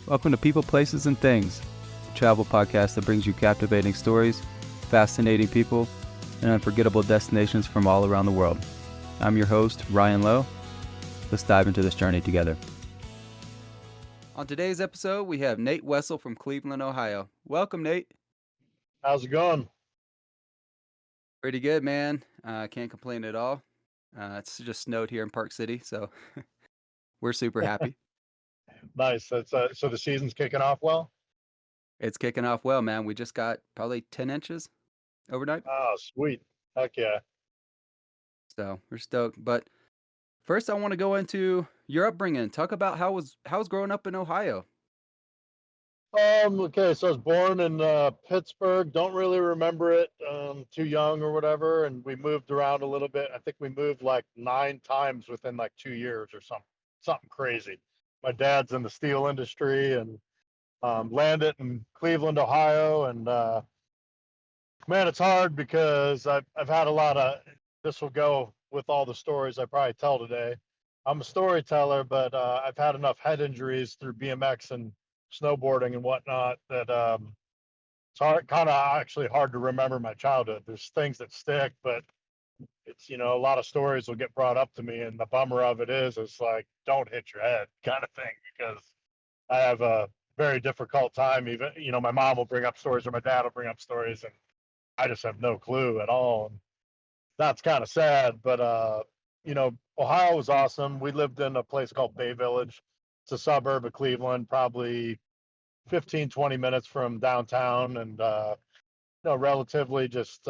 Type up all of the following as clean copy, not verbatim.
Welcome to People, Places, and Things, a travel podcast that brings you captivating stories, fascinating people, and unforgettable destinations from all around the world. I'm your host, Ryan Lowe. Let's dive into this journey together. On today's episode, we have Nate Wessel from Cleveland, Ohio. Welcome, Nate. How's it going? Pretty good, man. Can't complain at all. It's just snowed here in Park City, so we're super happy. Nice. So the season's kicking off well? It's kicking off well, man. We just got probably 10 inches overnight, Oh, sweet. Heck yeah. so we're stoked. But first, I want to go into your upbringing. Talk about how was growing up in Ohio. Okay, so I was born in Pittsburgh. Don't really remember it. Too young or whatever. And we moved around a little bit. I think we moved like 9 times within like 2 years or something crazy. My dad's in the steel industry and landed in Cleveland, Ohio. And man, it's hard because I've had a lot of this will go with all the stories I probably tell today. I'm a storyteller, but I've had enough head injuries through BMX and snowboarding and whatnot that it's hard, kind of actually hard to remember my childhood. There's things that stick, but it's a lot of stories will get brought up to me, and the bummer of it is, it's like don't hit your head kind of thing because I have a very difficult time. Even my mom will bring up stories or my dad will bring up stories, and I just have no clue at all. And that's kind of sad, but Ohio was awesome. We lived in a place called Bay Village. It's a suburb of Cleveland, probably 15, 20 minutes from downtown, and relatively just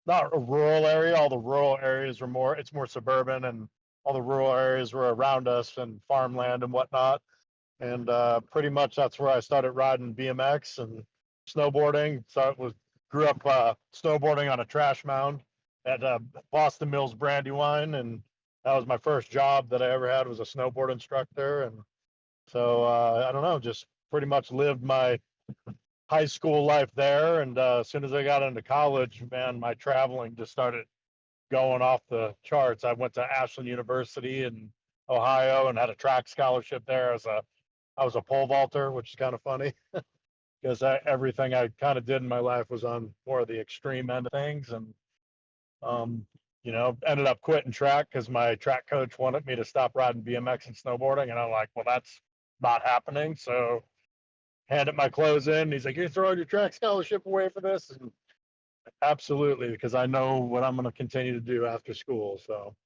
not a rural area. All the rural areas it's more suburban, and all the rural areas were around us and farmland and whatnot. And pretty much that's where I started riding BMX and snowboarding. Grew up snowboarding on a trash mound at Boston Mills Brandywine, and that was my first job that I ever had, was a snowboard instructor. And so I don't know, just pretty much lived my high school life there. And as soon as I got into college, man, my traveling just started going off the charts. I went to Ashland University in Ohio and had a track scholarship there. I was a pole vaulter, which is kind of funny because everything I kind of did in my life was on more of the extreme end of things. And ended up quitting track because my track coach wanted me to stop riding BMX and snowboarding, and I'm like, well, that's not happening. So handed my clothes in. He's like, you're throwing your track scholarship away for this? And absolutely, because I know what I'm going to continue to do after school. So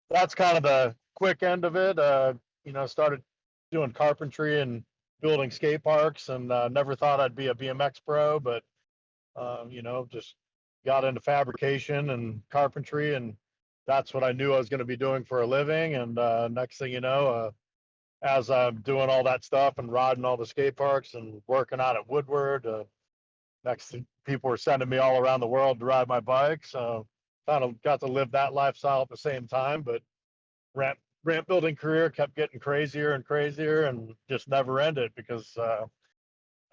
that's kind of the quick end of it. Started doing carpentry and building skate parks, and never thought I'd be a BMX pro, but just got into fabrication and carpentry, and that's what I knew I was going to be doing for a living. And next thing you know, as I'm doing all that stuff and riding all the skate parks and working out at Woodward, next thing, people were sending me all around the world to ride my bike. So kind of got to live that lifestyle at the same time, but ramp building career kept getting crazier and crazier and just never ended because I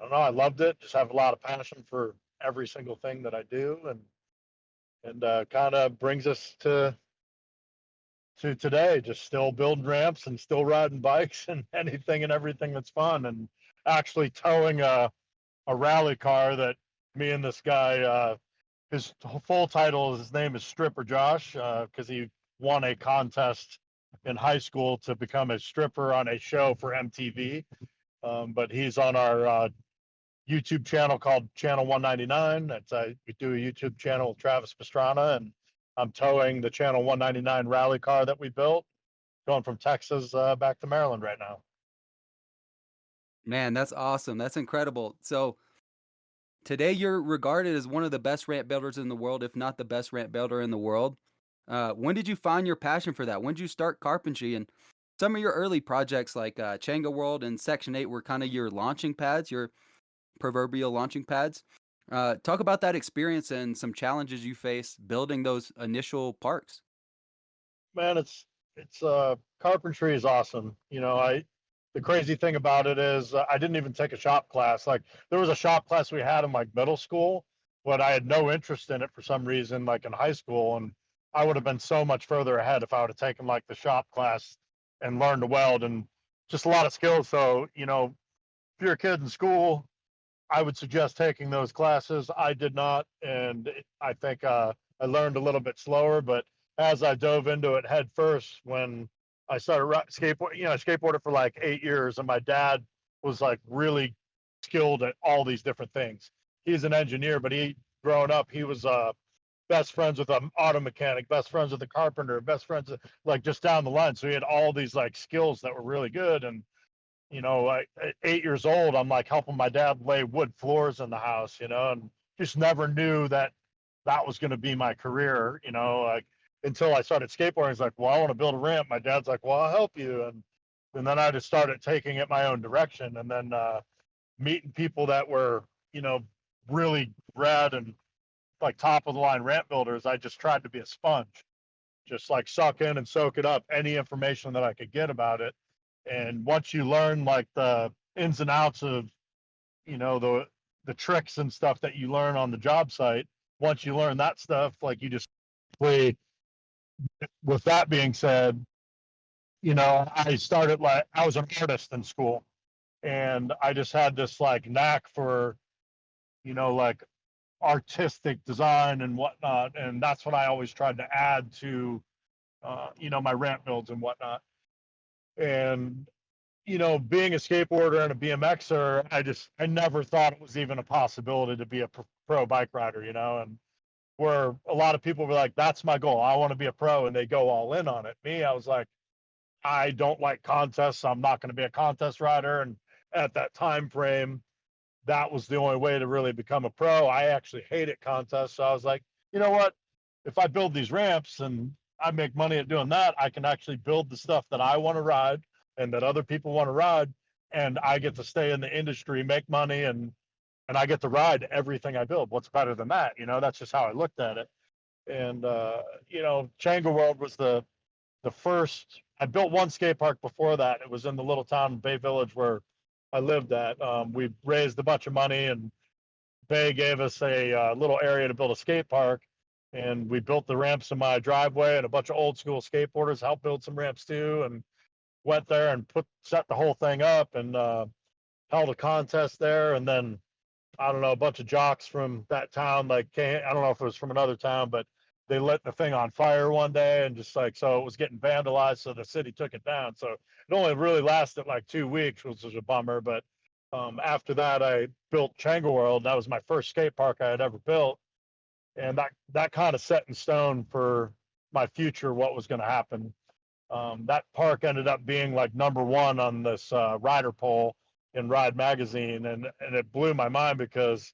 don't know, I loved it. Just have a lot of passion for every single thing that I do, and kind of brings us to today, just still building ramps and still riding bikes and anything and everything that's fun, and actually towing a rally car that me and this guy, his full title, his name is Stripper Josh, because he won a contest in high school to become a stripper on a show for MTV. But he's on our YouTube channel called Channel 199. We do a YouTube channel with Travis Pastrana, and I'm towing the Channel 199 rally car that we built, going from Texas back to Maryland right now. Man, that's awesome. That's incredible. So today you're regarded as one of the best ramp builders in the world, if not the best ramp builder in the world. When did you find your passion for that? When did you start carpentry? And some of your early projects like Changa World and Section 8 were kind of your launching pads, your proverbial launching pads. Talk about that experience and some challenges you faced building those initial parks. Man, it's carpentry is awesome. The crazy thing about it is I didn't even take a shop class. Like, there was a shop class we had in like middle school, but I had no interest in it for some reason, like in high school. And I would have been so much further ahead if I would have taken like the shop class and learned to weld. And just a lot of skills. So, if you're a kid in school, I would suggest taking those classes. I did not, and I think I learned a little bit slower. But as I dove into it head first, when I started skateboard, I skateboarded for like 8 years, and my dad was like really skilled at all these different things. He's an engineer, but growing up, he was best friends with an auto mechanic, best friends with a carpenter, best friends like just down the line. So he had all these like skills that were really good, and at 8 years old, I'm like helping my dad lay wood floors in the house, and just never knew that that was going to be my career, like until I started skateboarding. It's like, well, I want to build a ramp. My dad's like, well, I'll help you. And then I just started taking it my own direction, and then meeting people that were, really rad and like top of the line ramp builders. I just tried to be a sponge, just like suck in and soak it up, any information that I could get about it. And once you learn like the ins and outs of, the tricks and stuff that you learn on the job site, once you learn that stuff, like you just play. With that being said, I started like I was an artist in school, and I just had this like knack for, like artistic design and whatnot, and that's what I always tried to add to, my ramp builds and whatnot. And being a skateboarder and a BMXer, I never thought it was even a possibility to be a pro bike rider, and where a lot of people were like, that's my goal. I want to be a pro, and they go all in on it. Me, I was like, I don't like contests. So I'm not going to be a contest rider. And at that time frame, that was the only way to really become a pro. I actually hated contests. So I was like, you know what? If I build these ramps and I make money at doing that, I can actually build the stuff that I want to ride and that other people want to ride. And I get to stay in the industry, make money, and I get to ride everything I build. What's better than that? That's just how I looked at it. And Changa World was the first. I built one skate park before that. It was in the little town Bay Village where I lived at. We raised a bunch of money, and Bay gave us a little area to build a skate park. And we built the ramps in my driveway, and a bunch of old school skateboarders helped build some ramps too. And went there and set the whole thing up, and held a contest there. And then I don't know, a bunch of jocks from that town, like I don't know if it was from another town, but they lit the thing on fire one day, and just like, so it was getting vandalized. So the city took it down. So it only really lasted like 2 weeks, which was a bummer. But after that, I built Changa World. That was my first skate park I had ever built. And that kind of set in stone for my future, what was going to happen. That park ended up being like #1 on this rider poll in Ride magazine, and it blew my mind because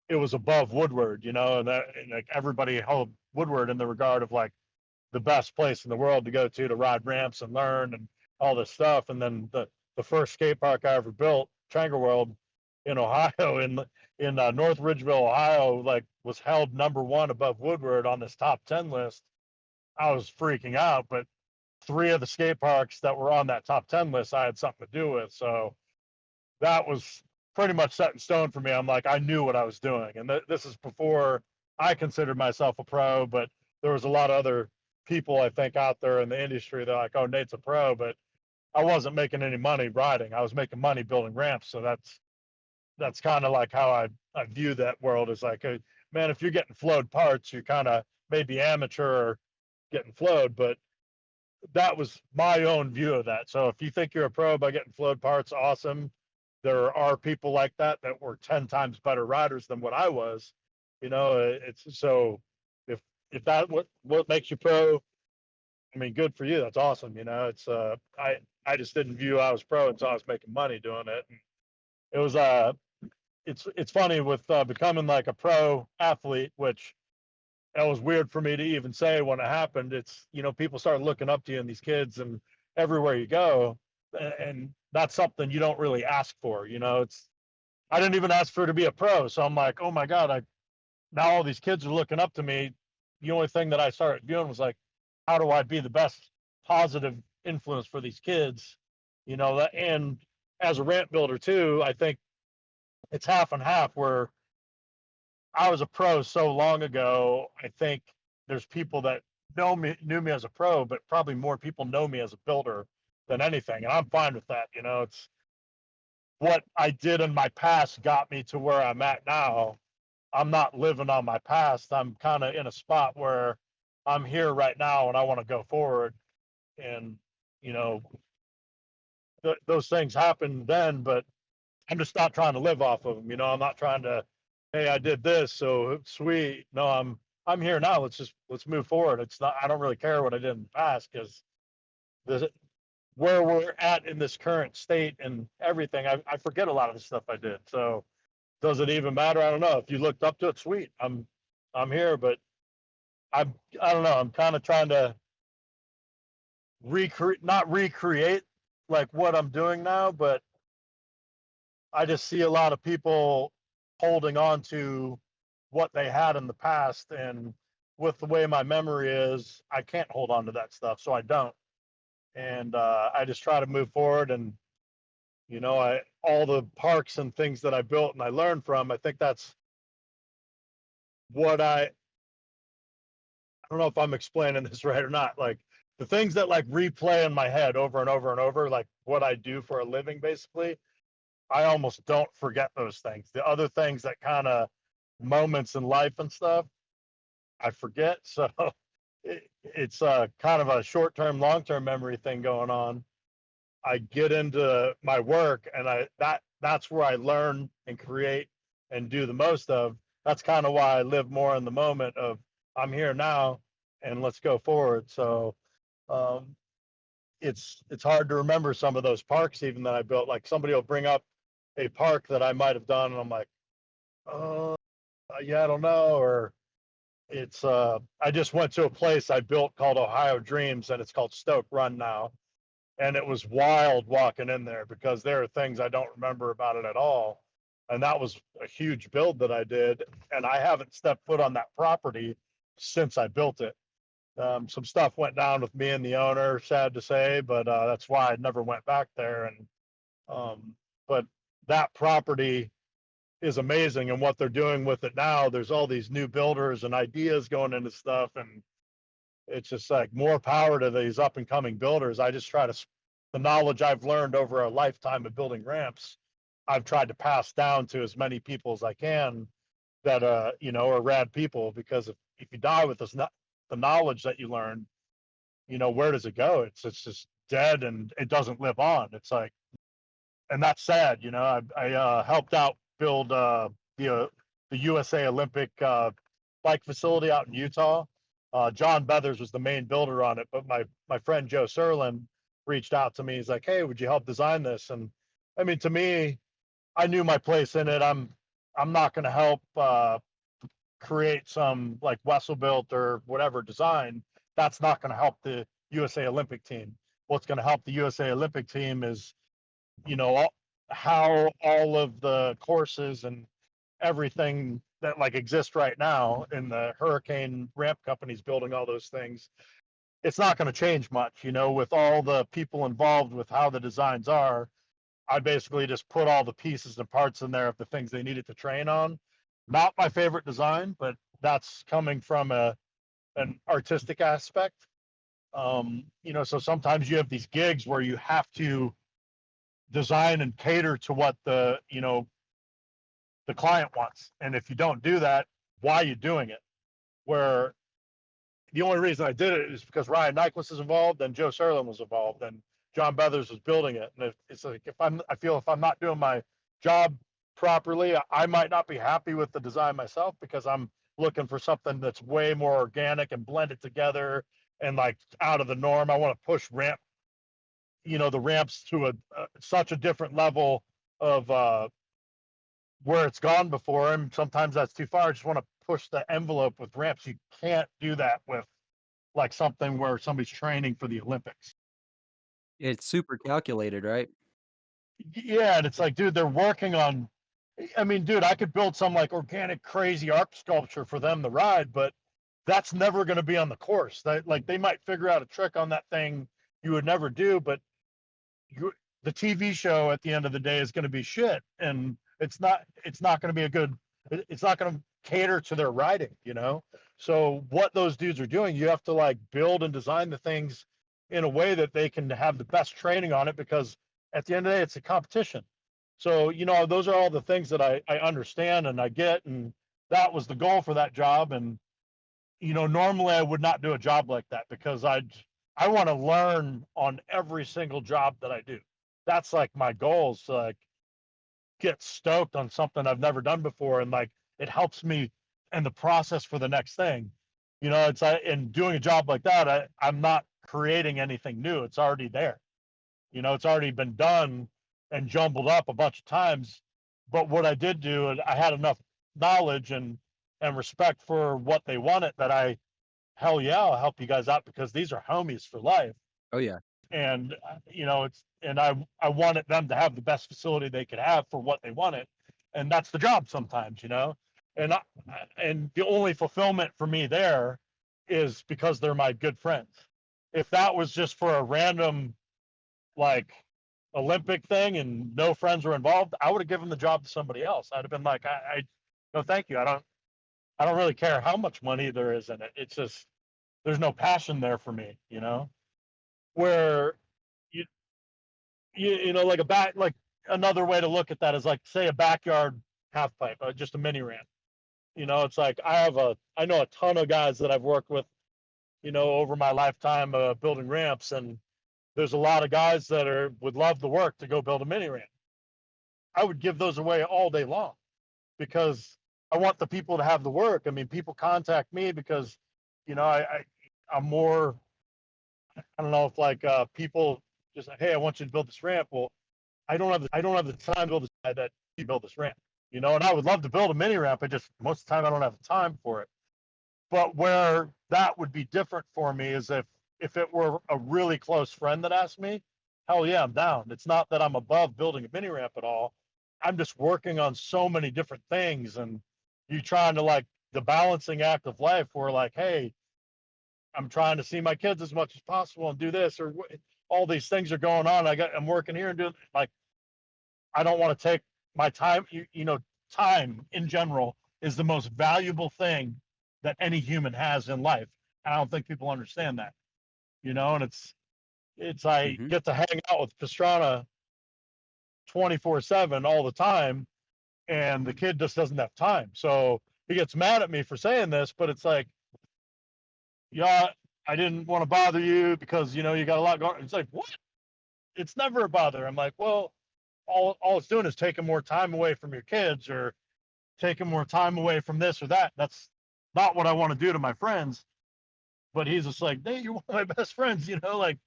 it was above Woodward, and like everybody held Woodward in the regard of like the best place in the world to go to ride ramps and learn and all this stuff. And then the first skate park I ever built, Changa World, in Ohio, in North Ridgeville, Ohio, like was held #1 above Woodward on this top 10 list. I was freaking out, but three of the skate parks that were on that top 10 list, I had something to do with. So that was pretty much set in stone for me. I'm like, I knew what I was doing. And this is before I considered myself a pro, but there was a lot of other people I think out there in the industry that are like, oh, Nate's a pro, but I wasn't making any money riding. I was making money building ramps. So that's kind of like how I view that world, is like, man, if you're getting flowed parts, you're kind of maybe amateur or getting flowed, but that was my own view of that. So if you think you're a pro by getting flowed parts, awesome. There are people like that were 10 times better riders than what I was. It's so if that what makes you pro, I mean, good for you. That's awesome. It's I just didn't view I was pro until I was making money doing it. And it was it's funny with becoming like a pro athlete, which that was weird for me to even say when it happened. It's, people start looking up to you and these kids and everywhere you go. And that's something you don't really ask for. I didn't even ask for to be a pro. So I'm like, oh my God, now all these kids are looking up to me. The only thing that I started doing was like, how do I be the best positive influence for these kids? And as a ramp builder too, I think it's half and half, where I was a pro so long ago. I think there's people that knew me as a pro, but probably more people know me as a builder. than anything. And I'm fine with that. It's what I did in my past got me to where I'm at now. I'm not living on my past. I'm kind of in a spot where I'm here right now and I want to go forward. And, you know, those things happened then, but I'm just not trying to live off of them. I'm not trying to, hey, I did this, so sweet. No, I'm here now. Let's move forward. It's not. I don't really care what I did in the past because the where we're at in this current state and everything. I forget a lot of the stuff I did. So does it even matter? I don't know. If you looked up to it, sweet. I'm here, but I don't know. I'm kind of trying to not recreate like what I'm doing now, but I just see a lot of people holding on to what they had in the past. And with the way my memory is, I can't hold on to that stuff. So I don't. And I just try to move forward. And, all the parks and things that I built and I learned from, I think that's what I don't know if I'm explaining this right or not. Like the things that like replay in my head over and over and over, like what I do for a living, basically, I almost don't forget those things. The other things that kind of moments in life and stuff, I forget. So it's kind of a short term, long term memory thing going on. I get into my work and that's where I learn and create and do the most of. That's kind of why I live more in the moment of I'm here now and let's go forward. So um, it's hard to remember some of those parks even that I built. Like somebody will bring up a park that I might have done, and I'm like, oh yeah, I don't know. Or it's I just went to a place I built called Ohio Dreams, and it's called Stoke Run now. And it was wild walking in there because there are things I don't remember about it at all. And that was a huge build that I did. And I haven't stepped foot on that property since I built it. Some stuff went down with me and the owner, sad to say, but that's why I never went back there. And but that property is amazing, and what they're doing with it now. There's all these new builders and ideas going into stuff, and it's just like more power to these up and coming builders. I just try to the knowledge I've learned over a lifetime of building ramps, I've tried to pass down to as many people as I can that are rad people, because if you die with this the knowledge that you learn, where does it go? It's just dead and it doesn't live on. It's like, and that's sad. I helped out build the USA Olympic bike facility out in Utah. John Beathers was the main builder on it, but my friend Joe Serlin reached out to me. He's like, "Hey, would you help design this?" And I mean, to me, I knew my place in it. I'm not going to help create some like Wessel built or whatever design. That's not going to help the USA Olympic team. What's going to help the USA Olympic team is, how all of the courses and everything that like exist right now in the hurricane ramp companies building all those things. It's not going to change much, with all the people involved with how the designs are. I basically just put all the pieces and parts in there of the things they needed to train on. Not my favorite design, but that's coming from an artistic aspect. So sometimes you have these gigs where you have to design and cater to what the client wants. And if you don't do that, why are you doing it? Where the only reason I did it is because Ryan Nyquist is involved and Joe Serlin was involved and John Beathers was building it. And it's like, I feel if I'm not doing my job properly, I might not be happy with the design myself, because I'm looking for something that's way more organic and blended together and like out of the norm. I want to push the ramps to such a different level of where it's gone before, and sometimes that's too far. I just want to push the envelope with ramps. You can't do that with like something where somebody's training for the Olympics. It's super calculated, right? Yeah, and it's like, dude, they're working on. I mean, dude, I could build some like organic, crazy art sculpture for them to ride, but that's never going to be on the course. They might figure out a trick on that thing you would never do, but the TV show at the end of the day is going to be shit, and it's not going to be it's not going to cater to their writing. So what those dudes are doing, you have to like build and design the things in a way that they can have the best training on it, because at the end of the day, it's a competition. So, those are all the things that I understand and I get. And that was the goal for that job. And, normally I would not do a job like that, because I want to learn on every single job that I do. That's like my goal, is to like get stoked on something I've never done before. And like, it helps me in the process for the next thing. It's like, in doing a job like that, I'm not creating anything new. It's already there. It's already been done and jumbled up a bunch of times. But what I did do, and I had enough knowledge and respect for what they wanted, that hell yeah, I'll help you guys out, because these are homies for life. Oh yeah. And I wanted them to have the best facility they could have for what they wanted, and that's the job sometimes. And and the only fulfillment for me there is because they're my good friends. If that was just for a random, like, Olympic thing and no friends were involved, I would have given the job to somebody else. I'd have been like, I no, thank you. I don't really care how much money there is in it. It's just, there's no passion there for me. Where you like like another way to look at that is, like, say a backyard half pipe, just a mini ramp. It's like, I know a ton of guys that I've worked with, over my lifetime, building ramps, and there's a lot of guys that would love the work to go build a mini ramp. I would give those away all day long, because I want the people to have the work. I mean, people contact me because, I'm more, I don't know if, like, people just like, hey, I want you to build this ramp. Well, I don't have the time to build this, that you build this ramp. And I would love to build a mini ramp. I just, most of the time, I don't have the time for it. But where that would be different for me is if it were a really close friend that asked me, hell yeah, I'm down. It's not that I'm above building a mini ramp at all. I'm just working on so many different things, and you trying to, like, the balancing act of life, where, like, hey, I'm trying to see my kids as much as possible and do this, or all these things are going on. I'm working here and doing, like, I don't want to take my time. Time in general is the most valuable thing that any human has in life. I don't think people understand that. And it's I Hmm. get to hang out with Pastrana 24/7 all the time, and the kid just doesn't have time. So he gets mad at me for saying this, but it's like, yeah, I didn't want to bother you because you got a lot going. It's like, what? It's never a bother. I'm like, well, all it's doing is taking more time away from your kids, or taking more time away from this or that. That's not what I want to do to my friends. But he's just like, hey, you're one of my best friends, like,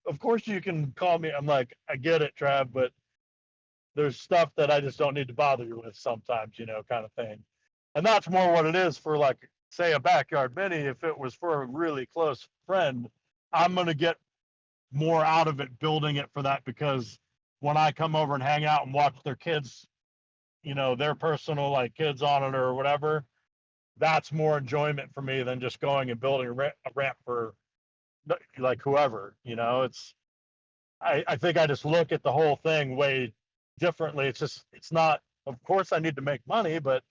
of course you can call me. I'm like, I get it, Trav, but there's stuff that I just don't need to bother you with sometimes, kind of thing. And that's more what it is for, like, say a backyard mini. If it was for a really close friend, I'm going to get more out of it building it for that, because when I come over and hang out and watch their kids, their personal, like, kids on it or whatever, that's more enjoyment for me than just going and building a ramp for, like, whoever. It's, I think I just look at the whole thing way differently. It's not, of course I need to make money, but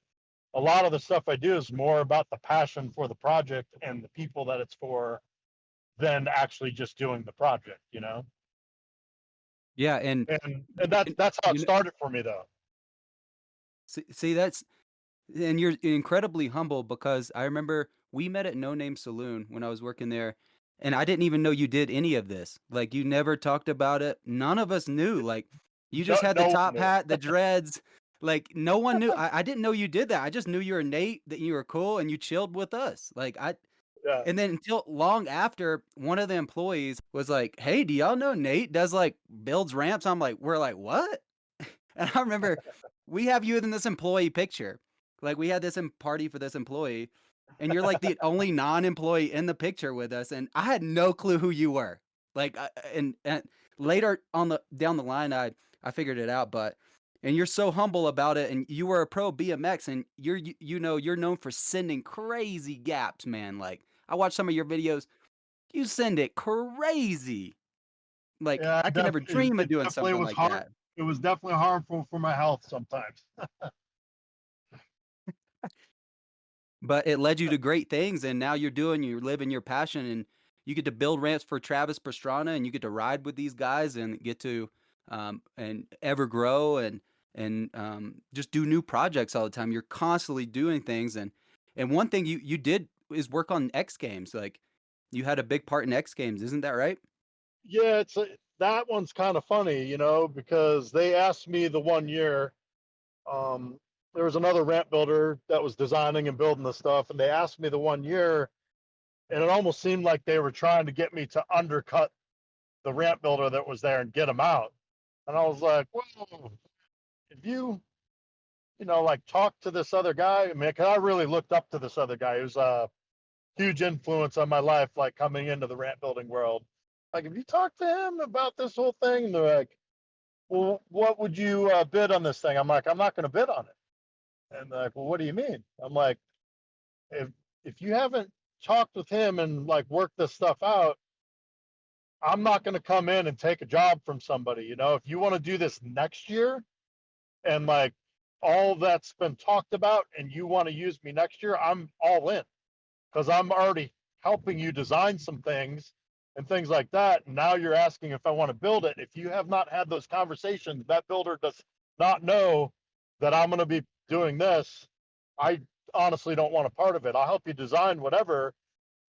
a lot of the stuff I do is more about the passion for the project and the people that it's for, than actually just doing the project. Yeah, And that's and that's how it you know, started for me, though. see that's and you're incredibly humble, because I remember we met at No Name Saloon when I was working there, and I didn't even know you did any of this. Like, you never talked about it. None of us knew. Like, you No, just had the no one top knew. hat, the dreads. Like, no one knew. I didn't know you did that. I just knew you were Nate, that you were cool, and you chilled with us. Yeah. And then until long after, one of the employees was like, "Hey, do y'all know Nate does, like, builds ramps?" We're like, "What?" And I remember we have you in this employee picture. Like, we had this party for this employee, and you're like the only non-employee in the picture with us, and I had no clue who you were. Like, and later on the down the line, I figured it out, but and you're so humble about it, and you were a pro BMX, and you're known for sending crazy gaps, man. Like, I watched some of your videos. You send it crazy. Like, Yeah, I could never dream of it doing definitely something was like hard. that. It was definitely harmful for my health sometimes. But it led you to great things, and now you're living your passion, and you get to build ramps for Travis Pastrana, and you get to ride with these guys and get to and ever grow and just do new projects all the time. You're constantly doing things, and one thing you did is work on X Games. Like you had a big part in X Games, isn't that right? Yeah, that one's kind of funny, because they asked me the one year. Um, there was another ramp builder that was designing and building the stuff, and they asked me the one year, and it almost seemed like they were trying to get me to undercut the ramp builder that was there and get him out. And I was like, whoa, if like talk to this other guy, I mean, 'cause I really looked up to this other guy who's a huge influence on my life, like coming into the ramp building world. Like, if you talk to him about this whole thing, and they're like, well, what would you bid on this thing? I'm like, I'm not going to bid on it. And they're like, well, what do you mean? I'm like, if if you haven't talked with him and like worked this stuff out, I'm not going to come in and take a job from somebody. If you want to do this next year and like all that's been talked about and you want to use me next year, I'm all in because I'm already helping you design some things and things like that. And now you're asking if I want to build it. If you have not had those conversations, that builder does not know that I'm going to be doing this. I honestly don't want a part of it. I'll help you design whatever,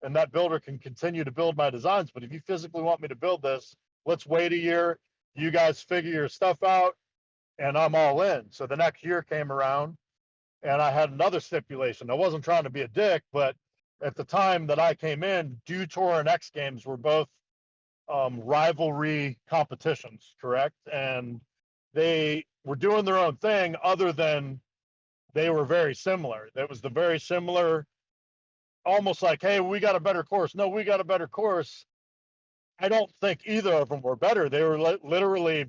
and that builder can continue to build my designs. But if you physically want me to build this, let's wait a year. You guys figure your stuff out, and I'm all in. So the next year came around, and I had another stipulation. I wasn't trying to be a dick, but at the time that I came in, Dew Tour and X Games were both rivalry competitions, correct? And they were doing their own thing, other than they were very similar. That was the very similar, almost like, hey, we got a better course. No, we got a better course. I don't think either of them were better. They were literally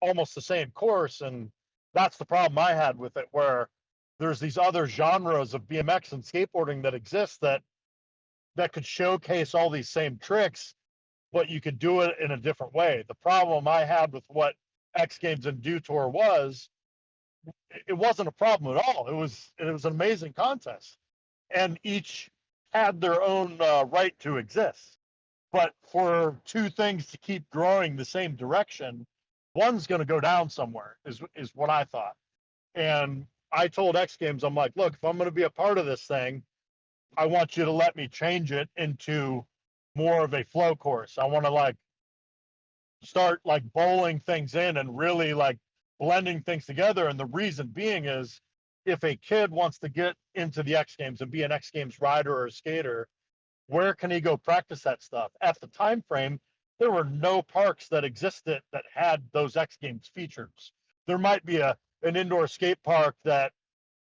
almost the same course. And that's the problem I had with it, where there's these other genres of BMX and skateboarding that exist that could showcase all these same tricks, but you could do it in a different way. The problem I had with what X Games and Dew Tour was, it wasn't a problem at all. It was an amazing contest, and each had their own right to exist. But for two things to keep growing the same direction, one's going to go down somewhere. Is what I thought. And I told X Games, I'm like, look, if I'm going to be a part of this thing, I want you to let me change it into more of a flow course. I want to like start like bowling things in and really like blending things together. And the reason being is, if a kid wants to get into the X Games and be an X Games rider or a skater, where can he go practice that stuff? At the time frame, there were no parks that existed that had those X Games features. There might be an indoor skate park that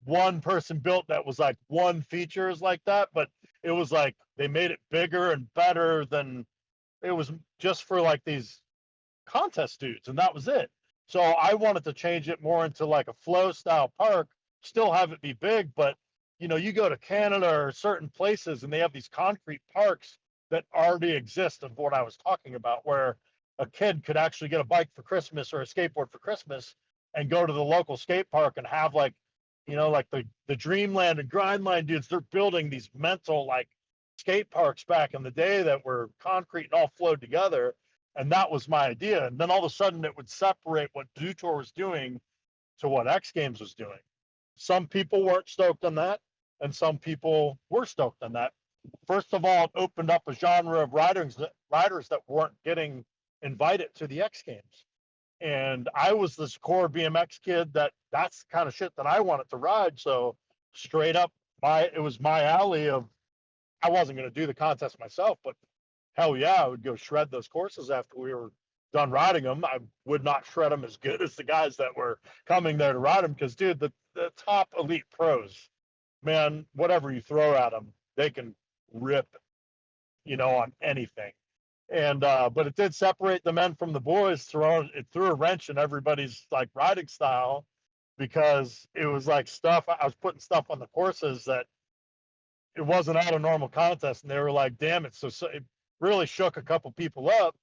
one person built that was like one features like that, but it was like they made it bigger and better than, it was just for like these contest dudes, and that was it. So I wanted to change it more into like a flow style park, still have it be big, but you go to Canada or certain places and they have these concrete parks that already exist, of what I was talking about, where a kid could actually get a bike for Christmas or a skateboard for Christmas and go to the local skate park and have like, like the Dreamland and Grindline dudes, they're building these mental like skate parks back in the day that were concrete and all flowed together. And that was my idea. And then all of a sudden it would separate what Dew Tour was doing to what X Games was doing. Some people weren't stoked on that, and some people were stoked on that. First of all, it opened up a genre of riders that weren't getting invited to the X Games. And I was this core BMX kid that's the kind of shit that I wanted to ride. So straight up, it was my alley of, I wasn't going to do the contest myself, but hell yeah, I would go shred those courses after we were done riding them. I would not shred them as good as the guys that were coming there to ride them, because, dude, the top elite pros, man, whatever you throw at them, they can rip, on anything. And but it did separate the men from the boys. It threw a wrench in everybody's like riding style, because it was like stuff I was putting stuff on the courses that it wasn't out of normal contest, and they were like, damn it. So it really shook a couple people up.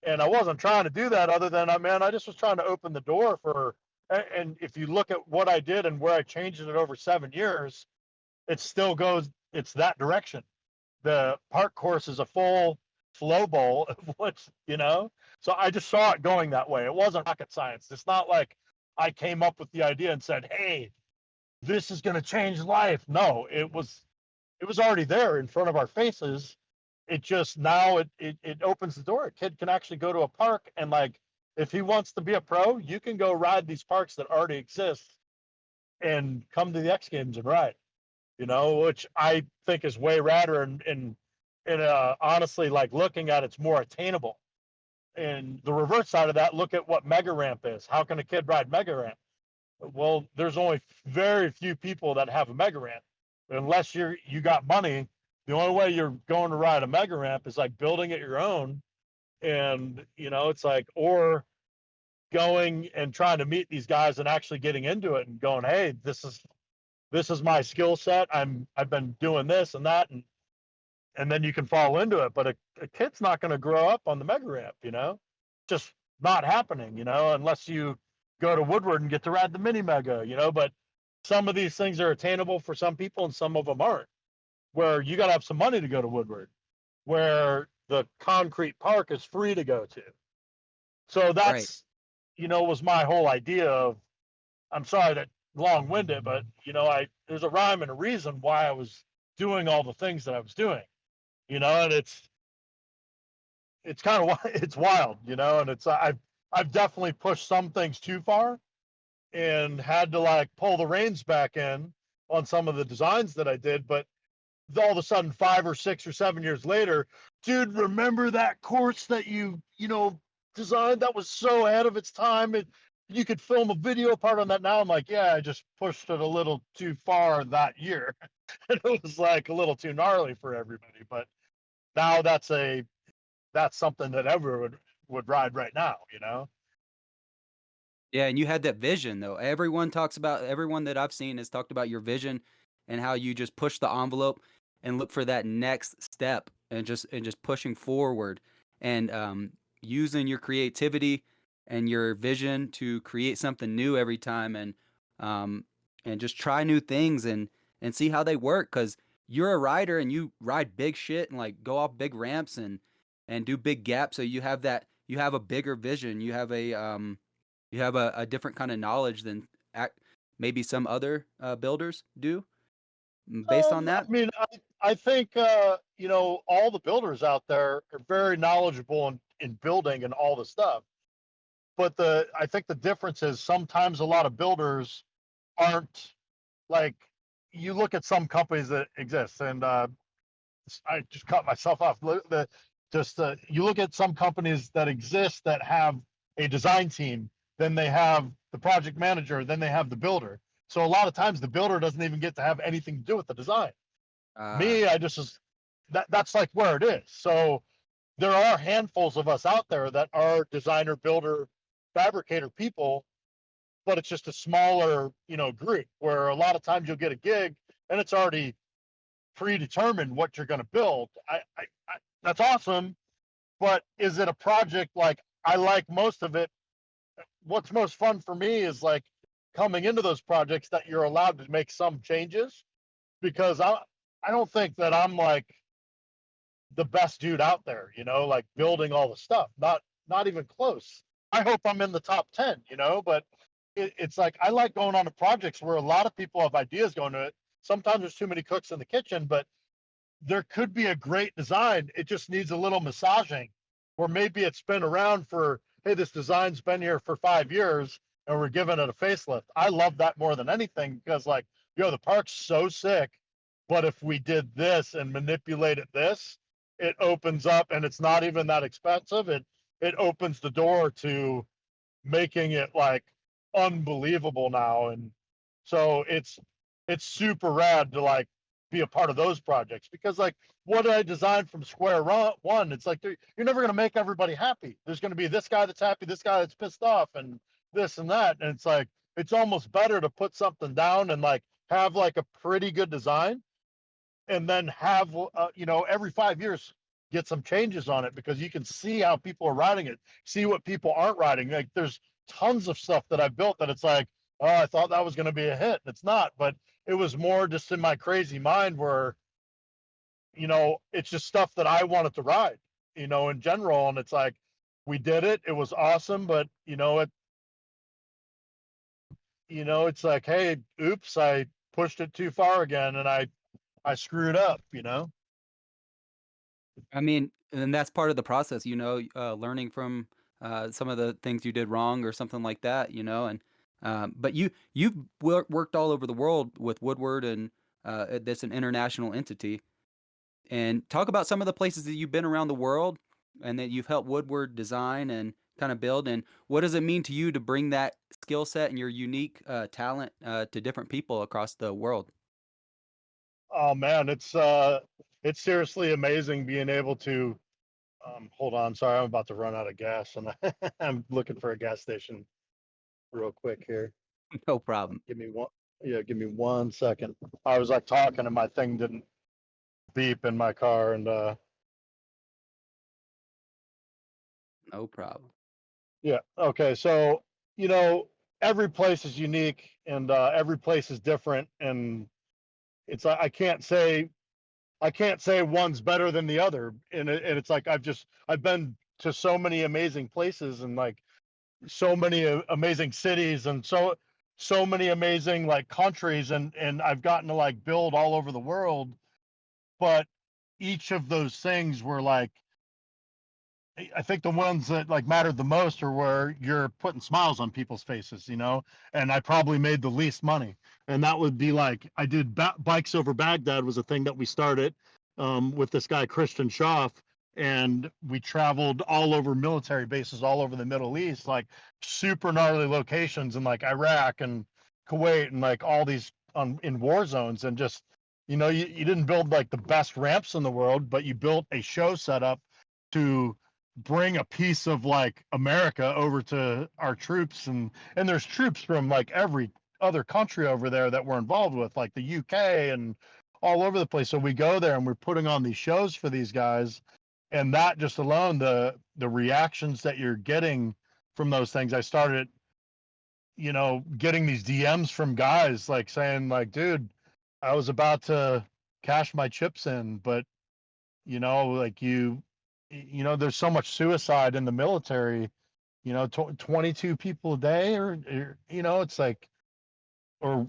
And I wasn't trying to do that, other than, I just was trying to open the door for, and if you look at what I did and where I changed it over 7 years, it still goes, it's that direction. the park course is a full flow bowl of what's, so I just saw it going that way. It wasn't rocket science. It's not like I came up with the idea and said, hey, this is going to change life. No, it was already there in front of our faces. It just now it opens the door. A kid can actually go to a park and, like, if he wants to be a pro, you can go ride these parks that already exist and come to the X Games and ride. Which I think is way radder, and honestly, like, looking at it's more attainable. And the reverse side of that, look at what mega ramp is. How can a kid ride mega ramp? Well, there's only very few people that have a mega ramp. Unless you got money, the only way you're going to ride a mega ramp is like building it your own. And it's like, or going and trying to meet these guys and actually getting into it and going, hey, this is my skill set. I've been doing this and that, and then you can fall into it. But a kid's not going to grow up on the mega ramp, just not happening, unless you go to Woodward and get to ride the mini mega, but some of these things are attainable for some people and some of them aren't, where you got to have some money to go to Woodward, where the concrete park is free to go to. So Right. that's, was my whole idea of, I'm sorry that long-winded, but there's a rhyme and a reason why I was doing all the things that I was doing, and it's kind of it's wild, and I've definitely pushed some things too far and had to, like, pull the reins back in on some of the designs that I did. But all of a sudden, 5 or 6 or 7 years later, dude, remember that course that you designed that was so ahead of its time? You could film a video part on that now. I'm like, yeah, I just pushed it a little too far that year. And it was like a little too gnarly for everybody. But now that's something that everyone would ride right now. Yeah, and you had that vision though. Everyone that I've seen has talked about your vision and how you just push the envelope and look for that next step and just pushing forward and using your creativity and your vision to create something new every time um and just try new things and see how they work because you're a rider and you ride big shit and like go off big ramps and do big gaps so you have a bigger vision you have a different kind of knowledge than maybe some other builders do based on I that. mean, I think all the builders out there are very knowledgeable in building and all the stuff. But I think the difference is sometimes a lot of builders aren't, like, you look at some companies that exist, and I just cut myself off. You look at some companies that exist that have a design team, then they have the project manager, then they have the builder. So a lot of times the builder doesn't even get to have anything to do with the design. Uh, Me, I just that's like where it is. So there are handfuls of us out there that are designer, builder, fabricator people, but it's just a smaller, group where a lot of times you'll get a gig and it's already predetermined what you're going to build. That's awesome, but is it a project? Like, I like most of it. What's most fun for me is, like, coming into those projects that you're allowed to make some changes, because I don't think that I'm, like, the best dude out there, like building all the stuff. Not even close. I hope I'm in the top 10, but it's like I like going on to projects where a lot of people have ideas going to it. Sometimes there's too many cooks in the kitchen, but there could be a great design. It just needs a little massaging, or maybe it's been around for, hey, this design's been here for 5 years and we're giving it a facelift. I love that more than anything because, like, the park's so sick, but if we did this and manipulated this, it opens up, and it's not even that expensive. It opens the door to making it, like, unbelievable now. And so it's super rad to, like, be a part of those projects, because, like, what did I design from square one? It's like, you're never going to make everybody happy. There's going to be this guy that's happy, this guy that's pissed off, and this and that. And it's like, it's almost better to put something down and, like, have, like, a pretty good design, and then have every 5 years get some changes on it, because you can see how people are riding it, see what people aren't riding. Like, there's tons of stuff that I built that it's like, oh, I thought that was going to be a hit, and it's not. But it was more just in my crazy mind where it's just stuff that I wanted to ride, in general. And it's like, we did it. It was awesome. But, it's like, hey, oops, I pushed it too far again, and I screwed up. I mean, and that's part of the process, learning from some of the things you did wrong or something like that, and but you've worked all over the world with Woodward, and that's an international entity. And talk about some of the places that you've been around the world and that you've helped Woodward design and kind of build. And what does it mean to you to bring that skill set and your unique talent to different people across the world? Oh man, it's seriously amazing being able to. Hold on, sorry, I'm about to run out of gas, and I'm looking for a gas station real quick here. No problem. Give me one. Yeah, give me 1 second. I was like talking, and my thing didn't beep in my car, and No problem. yeah. Okay, so you know, every place is unique, and every place is different, and it's I can't say one's better than the other, and it's like I've been to so many amazing places, and like so many amazing cities, and so many amazing like countries, and I've gotten to like build all over the world. But each of those things were like, I think the ones that like mattered the most are where you're putting smiles on people's faces. And I probably made the least money. And that would be like, I did Bikes Over Baghdad was a thing that we started with this guy, Christian Schaff. And we traveled all over military bases all over the Middle East, like super gnarly locations in like Iraq and Kuwait and like all these in war zones. And just, you didn't build like the best ramps in the world, but you built a show setup to bring a piece of like America over to our troops, and there's troops from like every other country over there that we're involved with, like the UK and all over the place. So we go there and we're putting on these shows for these guys, and that just alone, the reactions that you're getting from those things. I started, getting these DMs from guys like saying like, dude, I was about to cash my chips in, but like there's so much suicide in the military, 22 people a day, or it's like, or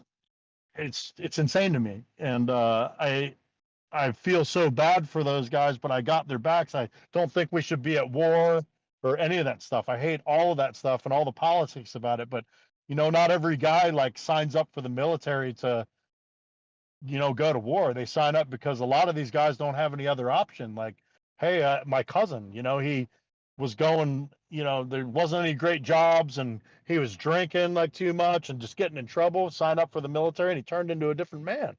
it's insane to me. And I feel so bad for those guys, but I got their backs. I don't think we should be at war or any of that stuff. I hate all of that stuff and all the politics about it. But not every guy like signs up for the military to go to war. They sign up because a lot of these guys don't have any other option. Like, hey, my cousin, he was going, there wasn't any great jobs, and he was drinking like too much and just getting in trouble, signed up for the military, and he turned into a different man.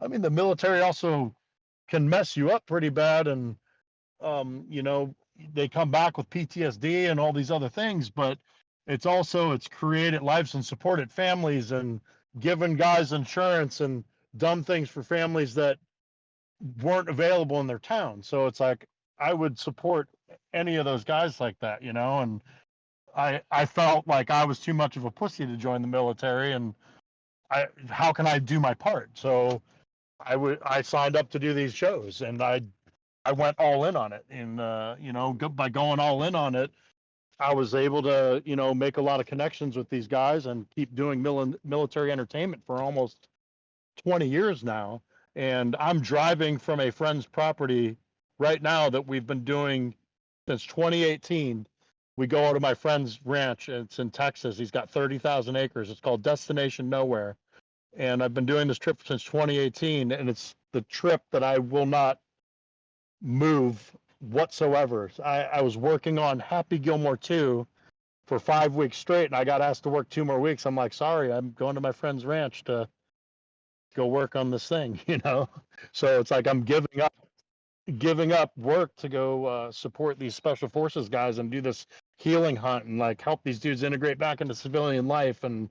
I mean, the military also can mess you up pretty bad, and they come back with PTSD and all these other things, but it's created lives and supported families and given guys insurance and done things for families that weren't available in their town. So it's like I would support any of those guys like that, and I felt like I was too much of a pussy to join the military, and how can I do my part? So I signed up to do these shows, and I went all in on it. And by going all in on it, I was able to make a lot of connections with these guys and keep doing military entertainment for almost 20 years now. And I'm driving from a friend's property right now that we've been doing since 2018. We go out to my friend's ranch. It's in Texas. He's got 30,000 acres. It's called Destination Nowhere. And I've been doing this trip since 2018. And it's the trip that I will not move whatsoever. I was working on Happy Gilmore 2 for 5 weeks straight, and I got asked to work 2 more weeks. I'm like, sorry, I'm going to my friend's ranch to go work on this thing. So it's like I'm giving up work to go support these special forces guys and do this healing hunt and like help these dudes integrate back into civilian life, and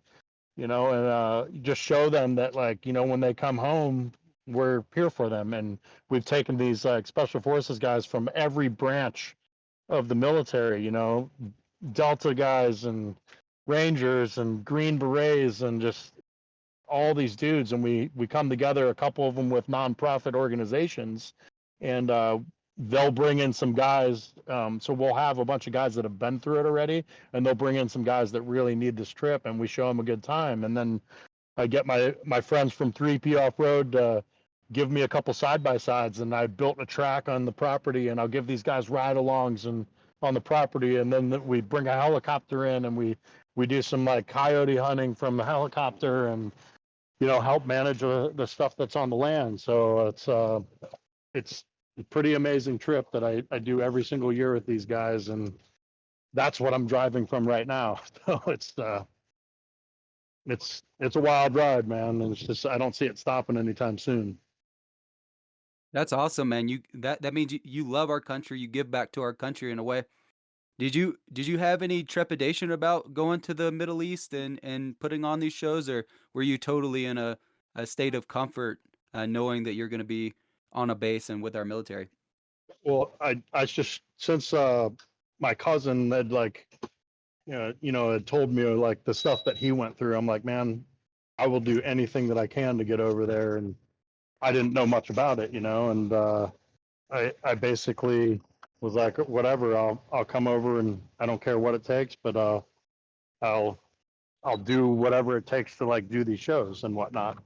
just show them that like when they come home, we're here for them. And we've taken these like special forces guys from every branch of the military, Delta guys and Rangers and Green Berets and just all these dudes, and we come together, a couple of them with nonprofit organizations, and they'll bring in some guys. So we'll have a bunch of guys that have been through it already, and they'll bring in some guys that really need this trip, and we show them a good time. And then I get my friends from 3P Off Road to give me a couple side by sides, and I built a track on the property, and I'll give these guys ride alongs and on the property, and then we bring a helicopter in, and we do some like coyote hunting from the helicopter, and help manage the stuff that's on the land. So it's a pretty amazing trip that I do every single year with these guys, and that's what I'm driving from right now. So it's a wild ride, man, and it's just I don't see it stopping anytime soon. That's awesome, man. That means you love our country. You give back to our country in a way. Did you have any trepidation about going to the Middle East and putting on these shows, or were you totally in a state of comfort, knowing that you're going to be on a base and with our military? Well, I just since my cousin had like had told me like the stuff that he went through, I'm like, man, I will do anything that I can to get over there. And I didn't know much about it, and I basically was like, whatever, I'll come over, and I don't care what it takes, but I'll I'll do whatever it takes to like do these shows and whatnot.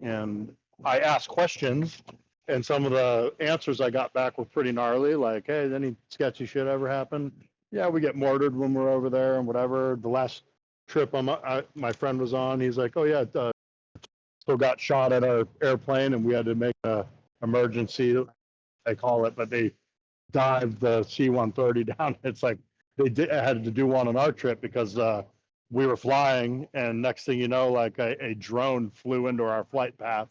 And I asked questions, and some of the answers I got back were pretty gnarly. Like, hey, any sketchy shit ever happen? Yeah, we get mortared when we're over there and whatever. The last trip my friend was on, he's like, oh yeah, still got shot at our airplane, and we had to make a emergency, they call it, but they dived the C-130 down. It's like had to do one on our trip because we were flying, and next thing you know, like a drone flew into our flight path.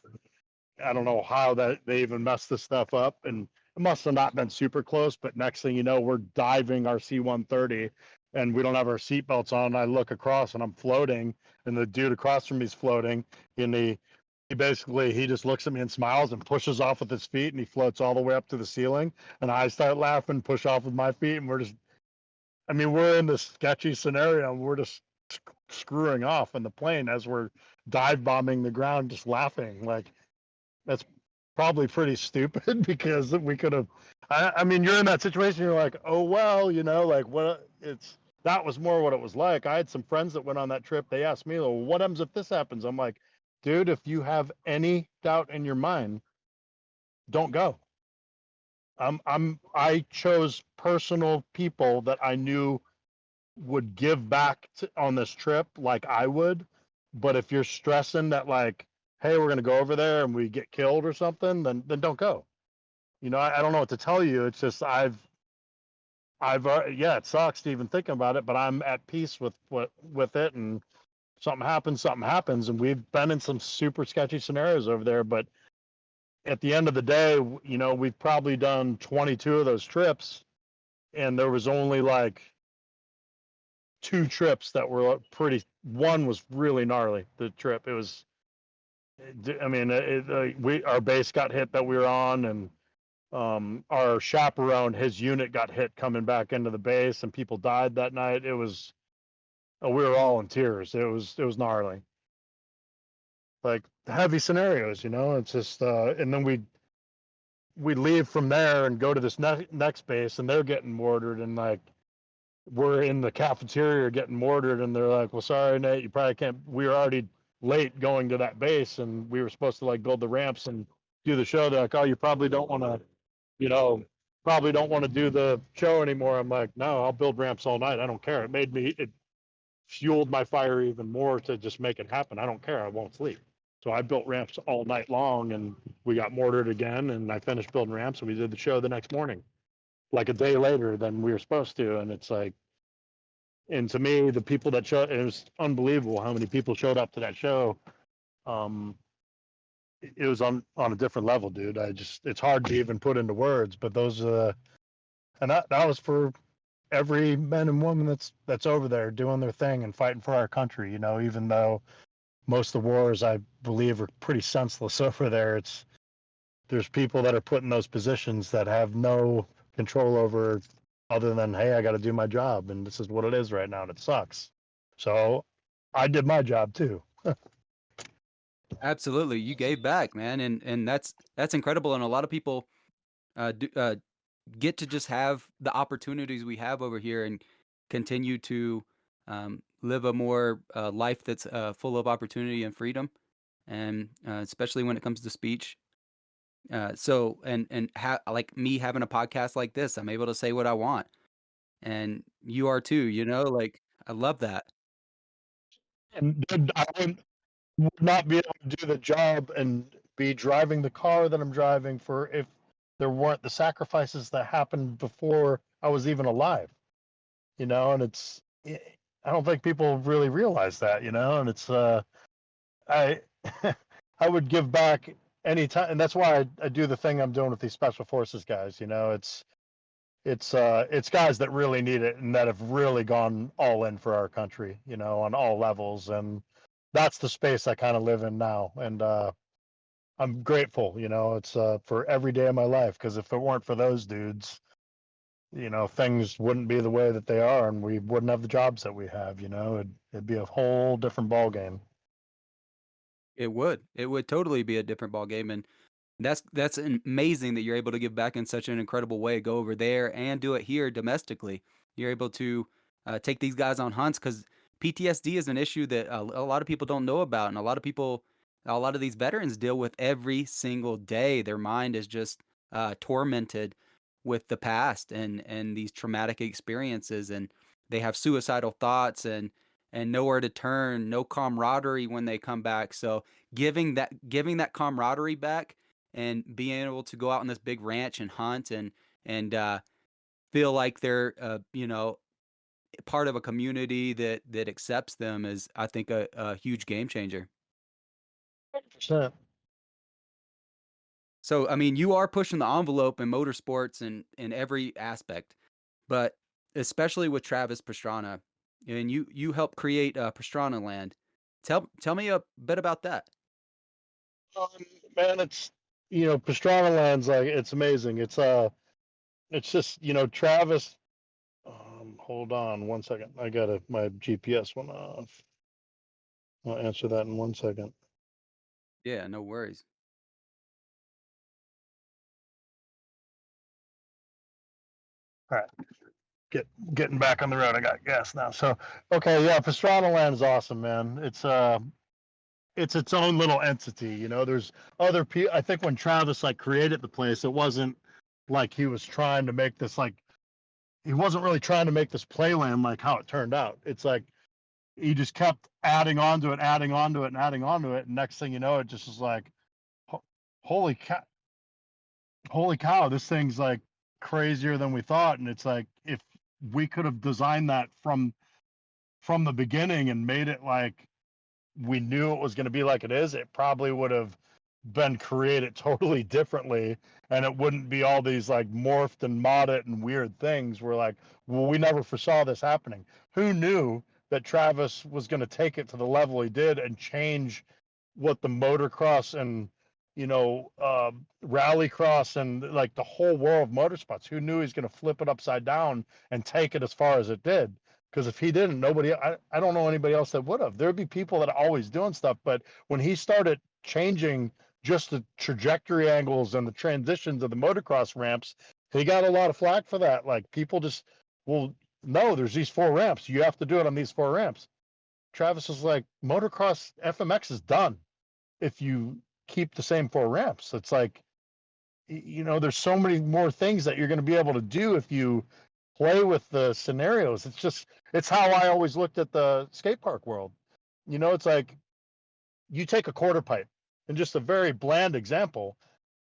I don't know how that they even messed this stuff up, and it must have not been super close. But next thing you know, we're diving our C-130, and we don't have our seatbelts on. I look across, and I'm floating, and the dude across from me is floating, and he basically he just looks at me and smiles and pushes off with his feet, and he floats all the way up to the ceiling, and I start laughing, push off with my feet, and we're just, I mean, we're in this sketchy scenario, and we're just screwing off in the plane as we're dive bombing the ground, just laughing. Like, that's probably pretty stupid because we could have. I mean, you're in that situation. You're like, oh well, like what? It's that was more what it was like. I had some friends that went on that trip. They asked me, well, what happens if this happens? I'm like, dude, if you have any doubt in your mind, don't go. I chose personal people that I knew would give back on this trip like I would. But if you're stressing that, like, hey, we're gonna go over there and we get killed or something, then don't go. I don't know what to tell you. It's just I've yeah, it sucks to even thinking about it, but I'm at peace with it. And something happens, and we've been in some super sketchy scenarios over there. But at the end of the day, we've probably done 22 of those trips, and there was only like two trips that were pretty. One was really gnarly. The trip, it was. I mean, our base got hit that we were on, and our chaperone, his unit got hit coming back into the base, and people died that night. It was. We were all in tears. It was gnarly. Like heavy scenarios, It's just, and then we leave from there and go to this next base, and they're getting mortared, and like we're in the cafeteria getting mortared, and they're like, well, sorry, Nate, you probably can't. We were already late going to that base, and we were supposed to like build the ramps and do the show. They're like, oh, you probably don't want to, you know, probably don't want to do the show anymore. I'm like, no, I'll build ramps all night. I don't care. It fueled my fire even more to just make it happen. I don't care. I won't sleep. So I built ramps all night long, and we got mortared again, and I finished building ramps, and we did the show the next morning, like a day later than we were supposed to. And it's like, and to me, the people that showed, it was unbelievable how many people showed up to that show. Um, it was on a different level, dude. It's hard to even put into words, but those, and that was for every man and woman that's over there doing their thing and fighting for our country. Even though most of the wars, I believe, are pretty senseless over there. There's people that are put in those positions that have no control over, other than, hey, I got to do my job, and this is what it is right now, and it sucks. So I did my job too. Absolutely, you gave back, man, and that's incredible. And a lot of people do, get to just have the opportunities we have over here and continue to live a more life that's full of opportunity and freedom, and especially when it comes to speech. Like me having a podcast like this, I'm able to say what I want, and you are too. Like I love that. And dude, I would not be able to do the job and be driving the car that I'm driving for if there weren't the sacrifices that happened before I was even alive, and I don't think people really realize that, and I I would give back anytime, and that's why I do the thing I'm doing with these special forces guys. It's guys that really need it and that have really gone all in for our country, on all levels, and that's the space I kind of live in now, and I'm grateful. It's for every day of my life, because if it weren't for those dudes, things wouldn't be the way that they are, and we wouldn't have the jobs that we have. It'd be a whole different ball game. It would. It would totally be a different ball game, and that's amazing that you're able to give back in such an incredible way. Go over there and do it here domestically. You're able to take these guys on hunts because PTSD is an issue that a lot of people don't know about, and a lot of these veterans deal with every single day. Their mind is just tormented with the past and these traumatic experiences, and they have suicidal thoughts and nowhere to turn, no camaraderie when they come back. So giving that camaraderie back and being able to go out on this big ranch and hunt and feel like they're part of a community that accepts them is, I think, a huge game changer. 100%. So I mean, you are pushing the envelope in motorsports and in every aspect, but especially with Travis Pastrana, and you helped create Pastrana Land. Tell me a bit about that. Um, Man, it's Pastrana Land's like it's amazing. It's just Travis. Hold on one second. I got my GPS went off. I'll answer that in 1 second. Yeah, no worries. All right, getting back on the road. I got gas now. So okay, yeah, Pastrana Land is awesome, man. It's its own little entity. There's other people. I think when Travis like created the place, it wasn't like he was trying to make this like he wasn't really trying to make this playland like how it turned out. It's like he just kept adding on to it, adding on to it, and adding on to it. And next thing you know, it just is like, holy cow, holy cow, this thing's like crazier than we thought. And it's like if we could have designed that from the beginning and made it like we knew it was going to be like it is, it probably would have been created totally differently, and it wouldn't be all these like morphed and modded and weird things. We're like, well, we never foresaw this happening. Who knew that Travis was going to take it to the level he did and change what the motocross and rallycross and like the whole world of motorsports? Who knew he's going to flip it upside down and take it as far as it did? Because if he didn't, I don't know anybody else that would have. There'd be people that are always doing stuff, but when he started changing just the trajectory angles and the transitions of the motocross ramps, he got a lot of flack for that. Like people just, well, no, there's these four ramps. You have to do it on these four ramps. Travis was like, motocross FMX is done if you keep the same four ramps. It's like, there's so many more things that you're going to be able to do if you play with the scenarios. It's how I always looked at the skate park world. It's like you take a quarter pipe and just a very bland example.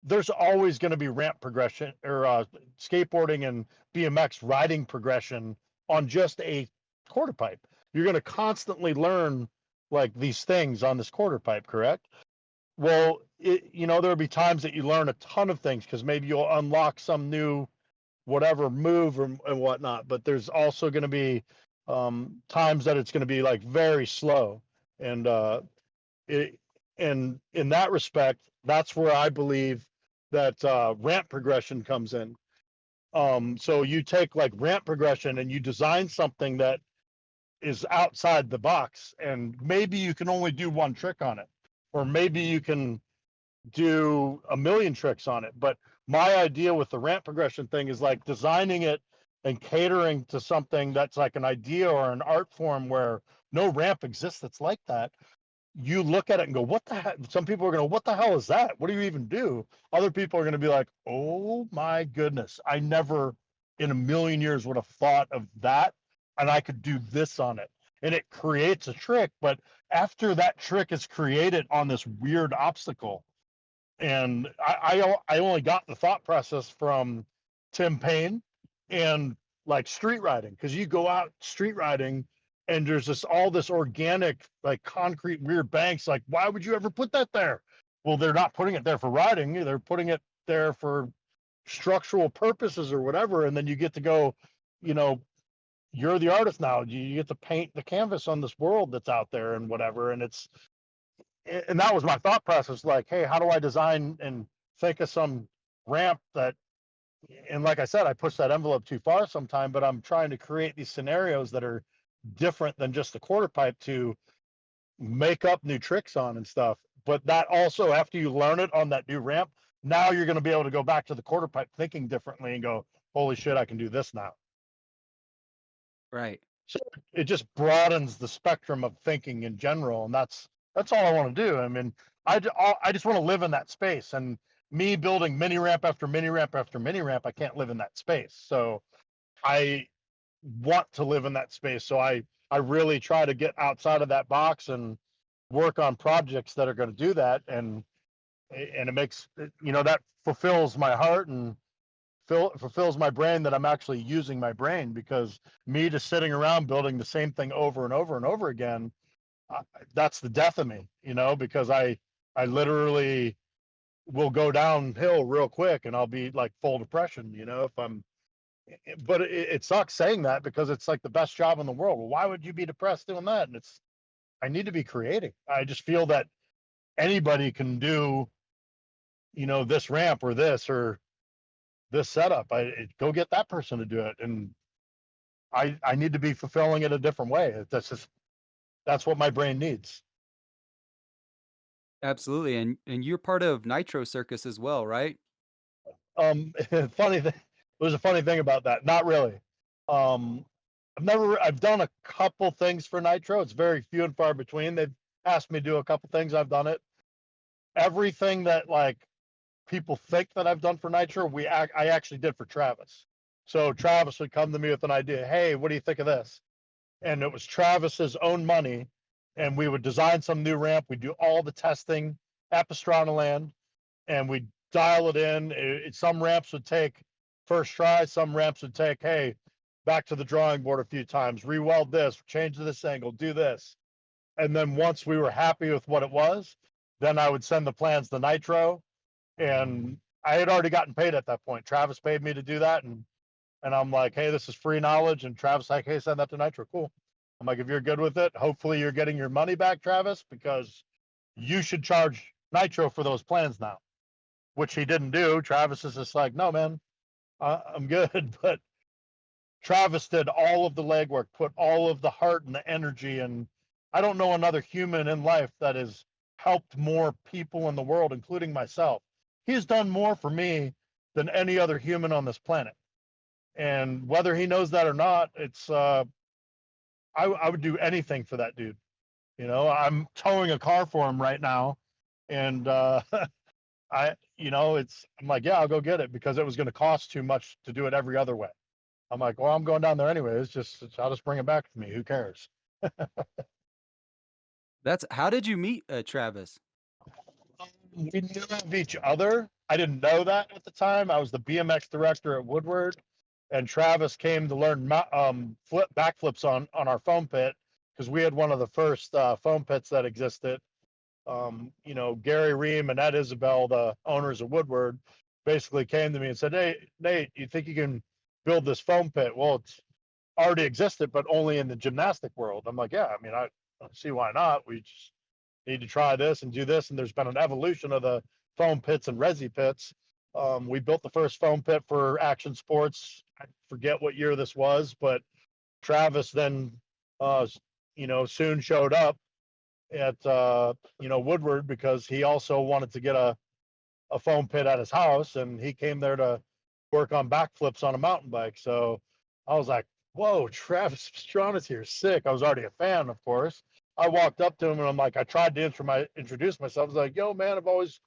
There's always going to be ramp progression or skateboarding and BMX riding progression on just a quarter pipe. You're going to constantly learn like these things on this quarter pipe, correct? Well, there'll be times that you learn a ton of things because maybe you'll unlock some new whatever move and whatnot. But there's also going to be times that it's going to be like very slow, and it, and in that respect, that's where I believe that ramp progression comes in. So you take like ramp progression and you design something that is outside the box, and maybe you can only do one trick on it, or maybe you can do a million tricks on it. But my idea with the ramp progression thing is like designing it and catering to something that's like an idea or an art form where no ramp exists that's like that. You look at it and go, what the heck? Some people are going to, what the hell is that? What do you even do? Other people are going to be like, oh my goodness, I never in a million years would have thought of that. And I could do this on it. And it creates a trick. But after that trick is created on this weird obstacle, and I only got the thought process from Tim Payne and like street riding, because you go out street riding and there's this all this organic like concrete weird banks. Like, why would you ever put that there? Well, they're not putting it there for riding. They're putting it there for structural purposes or whatever. And then you get to go, you know, you're the artist now. You get to paint the canvas on this world that's out there and whatever. And that was my thought process, like, hey, how do I design and think of some ramp that, and like I said, I push that envelope too far sometime, but I'm trying to create these scenarios that are different than just the quarter pipe to make up new tricks on and stuff. But that also, after you learn it on that new ramp, now you're going to be able to go back to the quarter pipe thinking differently and go, holy shit, I can do this now. Right. So it just broadens the spectrum of thinking in general, and that's all I want to do. I mean, I just want to live in that space, and me building mini ramp after mini ramp after mini ramp, I can't live in that space. So I want to live in that space. So I really try to get outside of that box and work on projects that are going to do that, and it makes that fulfills my heart and fulfills my brain, that I'm actually using my brain, because me just sitting around building the same thing over and over and over again, uh, that's the death of me, because I literally will go downhill real quick and I'll be like full depression, if I'm. But it sucks saying that, because it's like the best job in the world. Well, why would you be depressed doing that? And it's, I need to be creating. I just feel that anybody can do, this ramp or this setup. Go get that person to do it, and I need to be fulfilling it a different way. That's what my brain needs. Absolutely. And you're part of Nitro Circus as well, right? Funny thing. There's a funny thing about that. Not really. Um, I've done a couple things for Nitro. It's very few and far between. They've asked me to do a couple things. I've done it. Everything that like people think that I've done for Nitro, I actually did for Travis. So Travis would come to me with an idea. Hey, what do you think of this? And it was Travis's own money, and we would design some new ramp. We'd do all the testing at Pastrana Land, and we'd dial it in. Some ramps would take first try. Some ramps would take, hey, back to the drawing board a few times, re-weld this, change this angle, do this. And then once we were happy with what it was, then I would send the plans to Nitro, and I had already gotten paid at that point. Travis paid me to do that, and I'm like, hey, this is free knowledge. And Travis like, hey, send that to Nitro. Cool. I'm like, if you're good with it, hopefully you're getting your money back, Travis, because you should charge Nitro for those plans now, which he didn't do. Travis is just like, no, man, I'm good. But Travis did all of the legwork, put all of the heart and the energy. And I don't know another human in life that has helped more people in the world, including myself. He's done more for me than any other human on this planet. And whether he knows that or not, I would do anything for that dude. I'm towing a car for him right now, and I'm like, yeah, I'll go get it, because it was going to cost too much to do it every other way. I'm like, well, I'm going down there anyway. I'll just bring it back to me. Who cares? That's how did you meet Travis? We knew of each other. I didn't know that at the time. I was the BMX director at Woodward, and Travis came to learn backflips on our foam pit, because we had one of the first foam pits that existed. Gary Ream and Ed Isabel, the owners of Woodward, basically came to me and said, hey, Nate, you think you can build this foam pit? Well, it's already existed, but only in the gymnastic world. I'm like, yeah, I mean, I don't see why not. We just need to try this and do this. And there's been an evolution of the foam pits and resi pits. We built the first foam pit for action sports. I forget what year this was, but Travis then, soon showed up at Woodward, because he also wanted to get a foam pit at his house, and he came there to work on backflips on a mountain bike. So I was like, "Whoa, Travis Pastrana's here, sick!" I was already a fan, of course. I walked up to him and I'm like, I tried to introduce myself. I was like, "Yo, man, I've always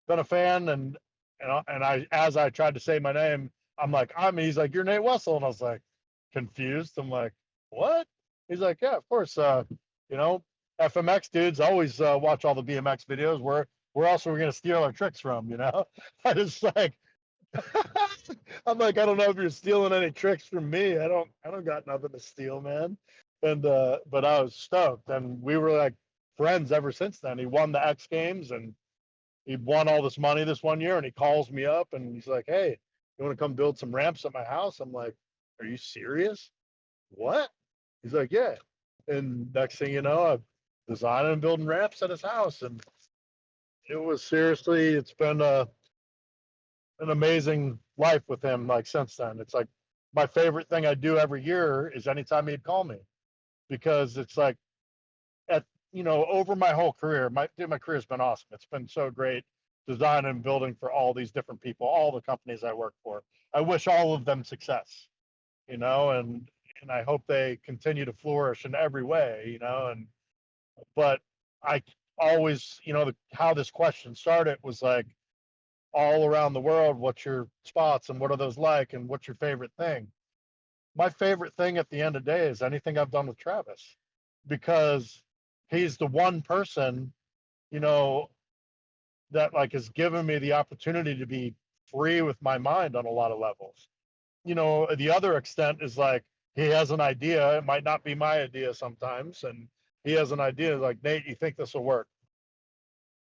been a fan," and I as I tried to say my name, I'm like, he's like, "You're Nate Wessel," and I was like, confused. I'm like, "What?" He's like, "Yeah, of course. You know, FMX dudes always watch all the BMX videos. Where else are we gonna steal our tricks from? You know?" I just like, I'm like, I don't know if you're stealing any tricks from me. I don't got nothing to steal, man. And but I was stoked, and we were like friends ever since then. He won the X Games, and he won all this money this one year, and he calls me up and he's like, "Hey, you want to come build some ramps at my house?" I'm like, "Are you serious? What?" He's like, "Yeah." And next thing you know, I'm designing and building ramps at his house, and it was seriously, it's been an amazing life with him. Like since then, it's like my favorite thing I do every year is anytime he'd call me, because it's like at over my whole career, my career's been awesome. It's been so great designing and building for all these different people, all the companies I work for. I wish all of them success, and I hope they continue to flourish in every way, and but I always, how this question started was like, all around the world, what's your spots and what are those like and what's your favorite thing? My favorite thing at the end of the day is anything I've done with Travis, because he's the one person, you know, that like has given me the opportunity to be free with my mind on a lot of levels. The other extent is like he has an idea, it might not be my idea sometimes, and he has an idea like, "Nate, you think this will work?"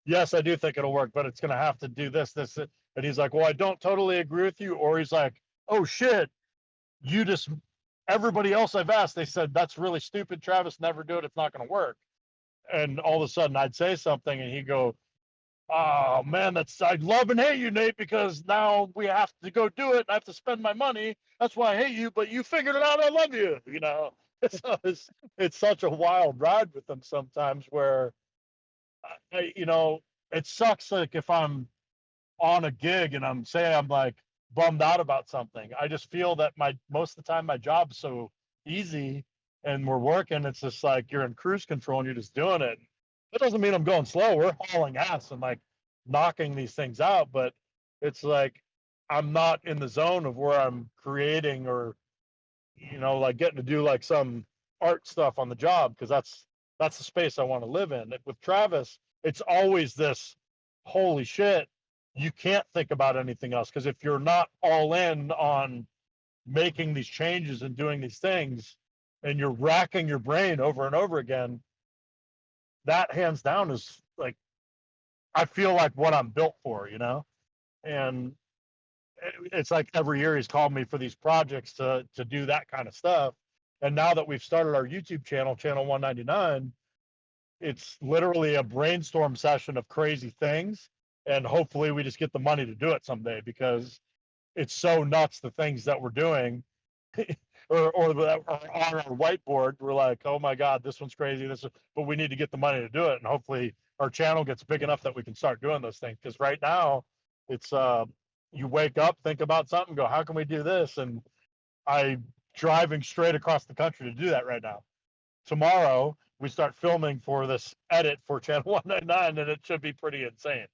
"Yes, I do think it'll work, but it's going to have to do this." And he's like, "Well, I don't totally agree with you." Or he's like, "Oh shit, you just everybody else I've asked, they said that's really stupid. Travis, never do it. It's not going to work." And all of a sudden, I'd say something, and he'd go, "Oh man, I love and hate you, Nate, because now we have to go do it. I have to spend my money. That's why I hate you. But you figured it out. I love you." So it's such a wild ride with them sometimes, where it sucks. Like if I'm on a gig and I'm like bummed out about something, I just feel that my most of the time my job's so easy and we're working. It's just like you're in cruise control and you're just doing it. That doesn't mean I'm going slow. We're hauling ass and like knocking these things out, but it's like I'm not in the zone of where I'm creating or like getting to do like some art stuff on the job, because that's the space I want to live in. With Travis, it's always this, holy shit, you can't think about anything else, because if you're not all in on making these changes and doing these things and you're racking your brain over and over again, that hands down is like, I feel like what I'm built for, and it's like every year he's called me for these projects to do that kind of stuff. And now that we've started our YouTube channel, Channel 199, it's literally a brainstorm session of crazy things. And hopefully we just get the money to do it someday, because it's so nuts, the things that we're doing. or that are on our whiteboard. We're like, "Oh my God, this one's crazy. But we need to get the money to do it." And hopefully our channel gets big enough that we can start doing those things. Because right now, it's you wake up, think about something, go, "How can we do this?" And I'm driving straight across the country to do that right now. Tomorrow we start filming for this edit for Channel 199, and it should be pretty insane.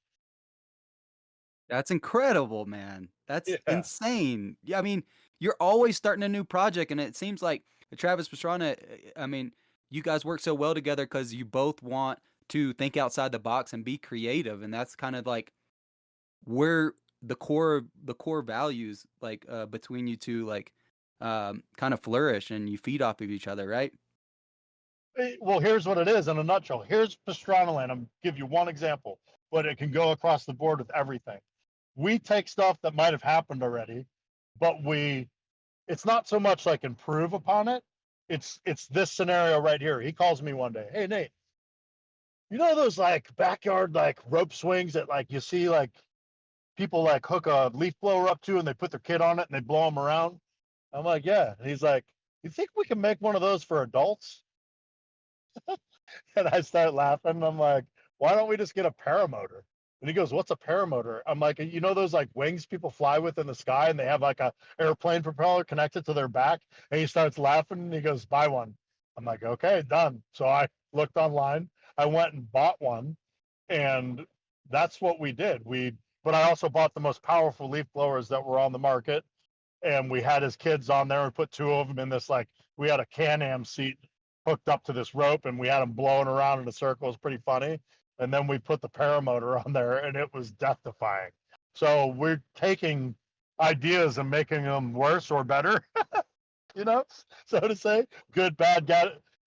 That's incredible, man. That's Yeah. insane. Yeah, I mean, you're always starting a new project, and it seems like Travis Pastrana, I mean, you guys work so well together because you both want to think outside the box and be creative, and that's kind of like where the core values like between you two like kind of flourish and you feed off of each other, right? Well, here's what it is in a nutshell. Here's Pastrana Land. I'm give you one example, but it can go across the board with everything. We take stuff that might have happened already, but it's not so much like improve upon it. It's this scenario right here. He calls me one day, "Hey Nate, you know those like backyard like rope swings that like you see like people like hook a leaf blower up to and they put their kid on it and they blow them around?" I'm like, "Yeah." And he's like, "You think we can make one of those for adults?" And I start laughing. I'm like, "Why don't we just get a paramotor?" And he goes, "What's a paramotor?" I'm like, "You know those like wings people fly with in the sky, and they have like a airplane propeller connected to their back?" And he starts laughing, and he goes, "Buy one." I'm like, "Okay, done." So I looked online. I went and bought one, and that's what we did. But I also bought the most powerful leaf blowers that were on the market, and we had his kids on there and put two of them in this, like, we had a Can-Am seat hooked up to this rope, and we had them blowing around in a circle. It was pretty funny. And then we put the paramotor on there, and it was death defying. So we're taking ideas and making them worse or better, you know, so to say. Good, bad,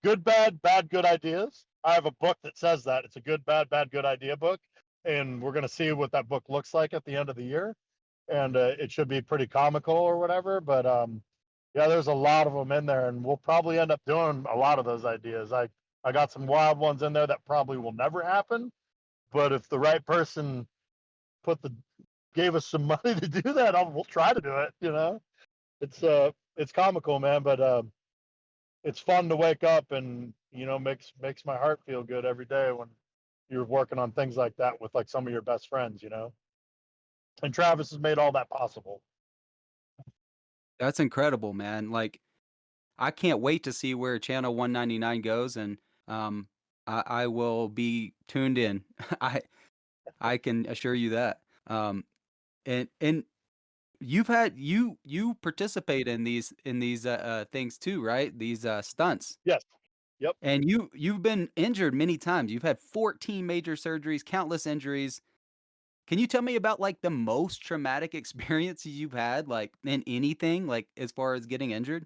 good, bad, good ideas. I have a book that says that it's a good, bad, good idea book, and we're going to see what that book looks like at the end of the year, and it should be pretty comical or whatever. But yeah, there's a lot of them in there, and we'll probably end up doing a lot of those ideas. I got some wild ones in there that probably will never happen, but if the right person put the gave us some money to do that, we'll try to do it. You know, it's comical, man, but it's fun to wake up, and makes my heart feel good every day when you're working on things like that with like some of your best friends. And Travis has made all that possible. That's incredible, man. Like, I can't wait to see where Channel 199 goes, and um, I will be tuned in. I I can assure you that. And you participate in these things too, right? These stunts. Yes. Yep. And you've been injured many times. You've had 14 major surgeries, countless injuries. Can you tell me about like the most traumatic experience you've had, like in anything, like as far as getting injured?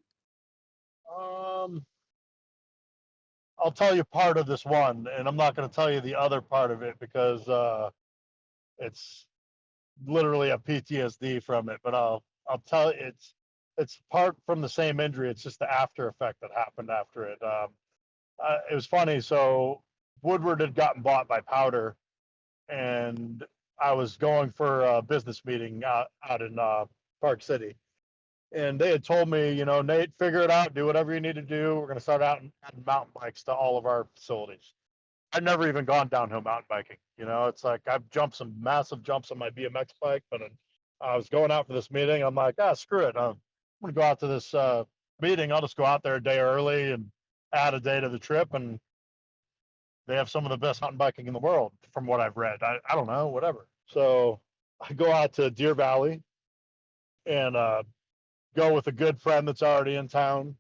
Um, I'll tell you part of this one, and I'm not going to tell you the other part of it because it's literally a PTSD from it. But I'll tell you, it's part from the same injury. It's just the after effect that happened after it. It was funny. So Woodward had gotten bought by Powder, and I was going for a business meeting out in Park City, and they had told me, Nate, figure it out, do whatever you need to do. We're going to start out adding mountain bikes to all of our facilities. I've never even gone downhill mountain biking. It's like I've jumped some massive jumps on my BMX bike, but I was going out for this meeting. I'm like, screw it. I'm going to go out to this meeting. I'll just go out there a day early and add a day to the trip. And they have some of the best mountain biking in the world, from what I've read. I don't know, whatever. So I go out to Deer Valley and go with a good friend that's already in town,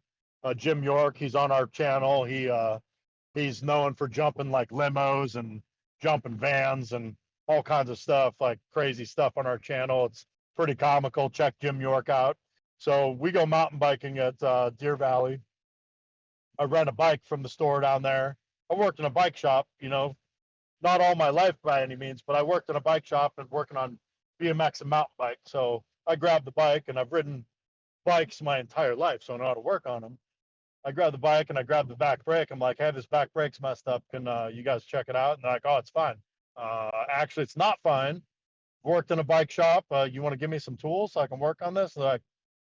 Jim York. He's on our channel. He's known for jumping like limos and jumping vans and all kinds of stuff, like crazy stuff on our channel. It's pretty comical. Check Jim York out. So we go mountain biking at Deer Valley. I rent a bike from the store down there. I worked in a bike shop, not all my life by any means, but I worked in a bike shop and working on BMX and mountain bike. So I grabbed the bike, and I've ridden bikes my entire life, so I know how to work on them. I grabbed the bike and I grabbed the back brake. I'm like, hey, this back brake's messed up. Can you guys check it out? And they're like, oh, it's fine. Actually, it's not fine. Worked in a bike shop. You want to give me some tools so I can work on this? And they're like,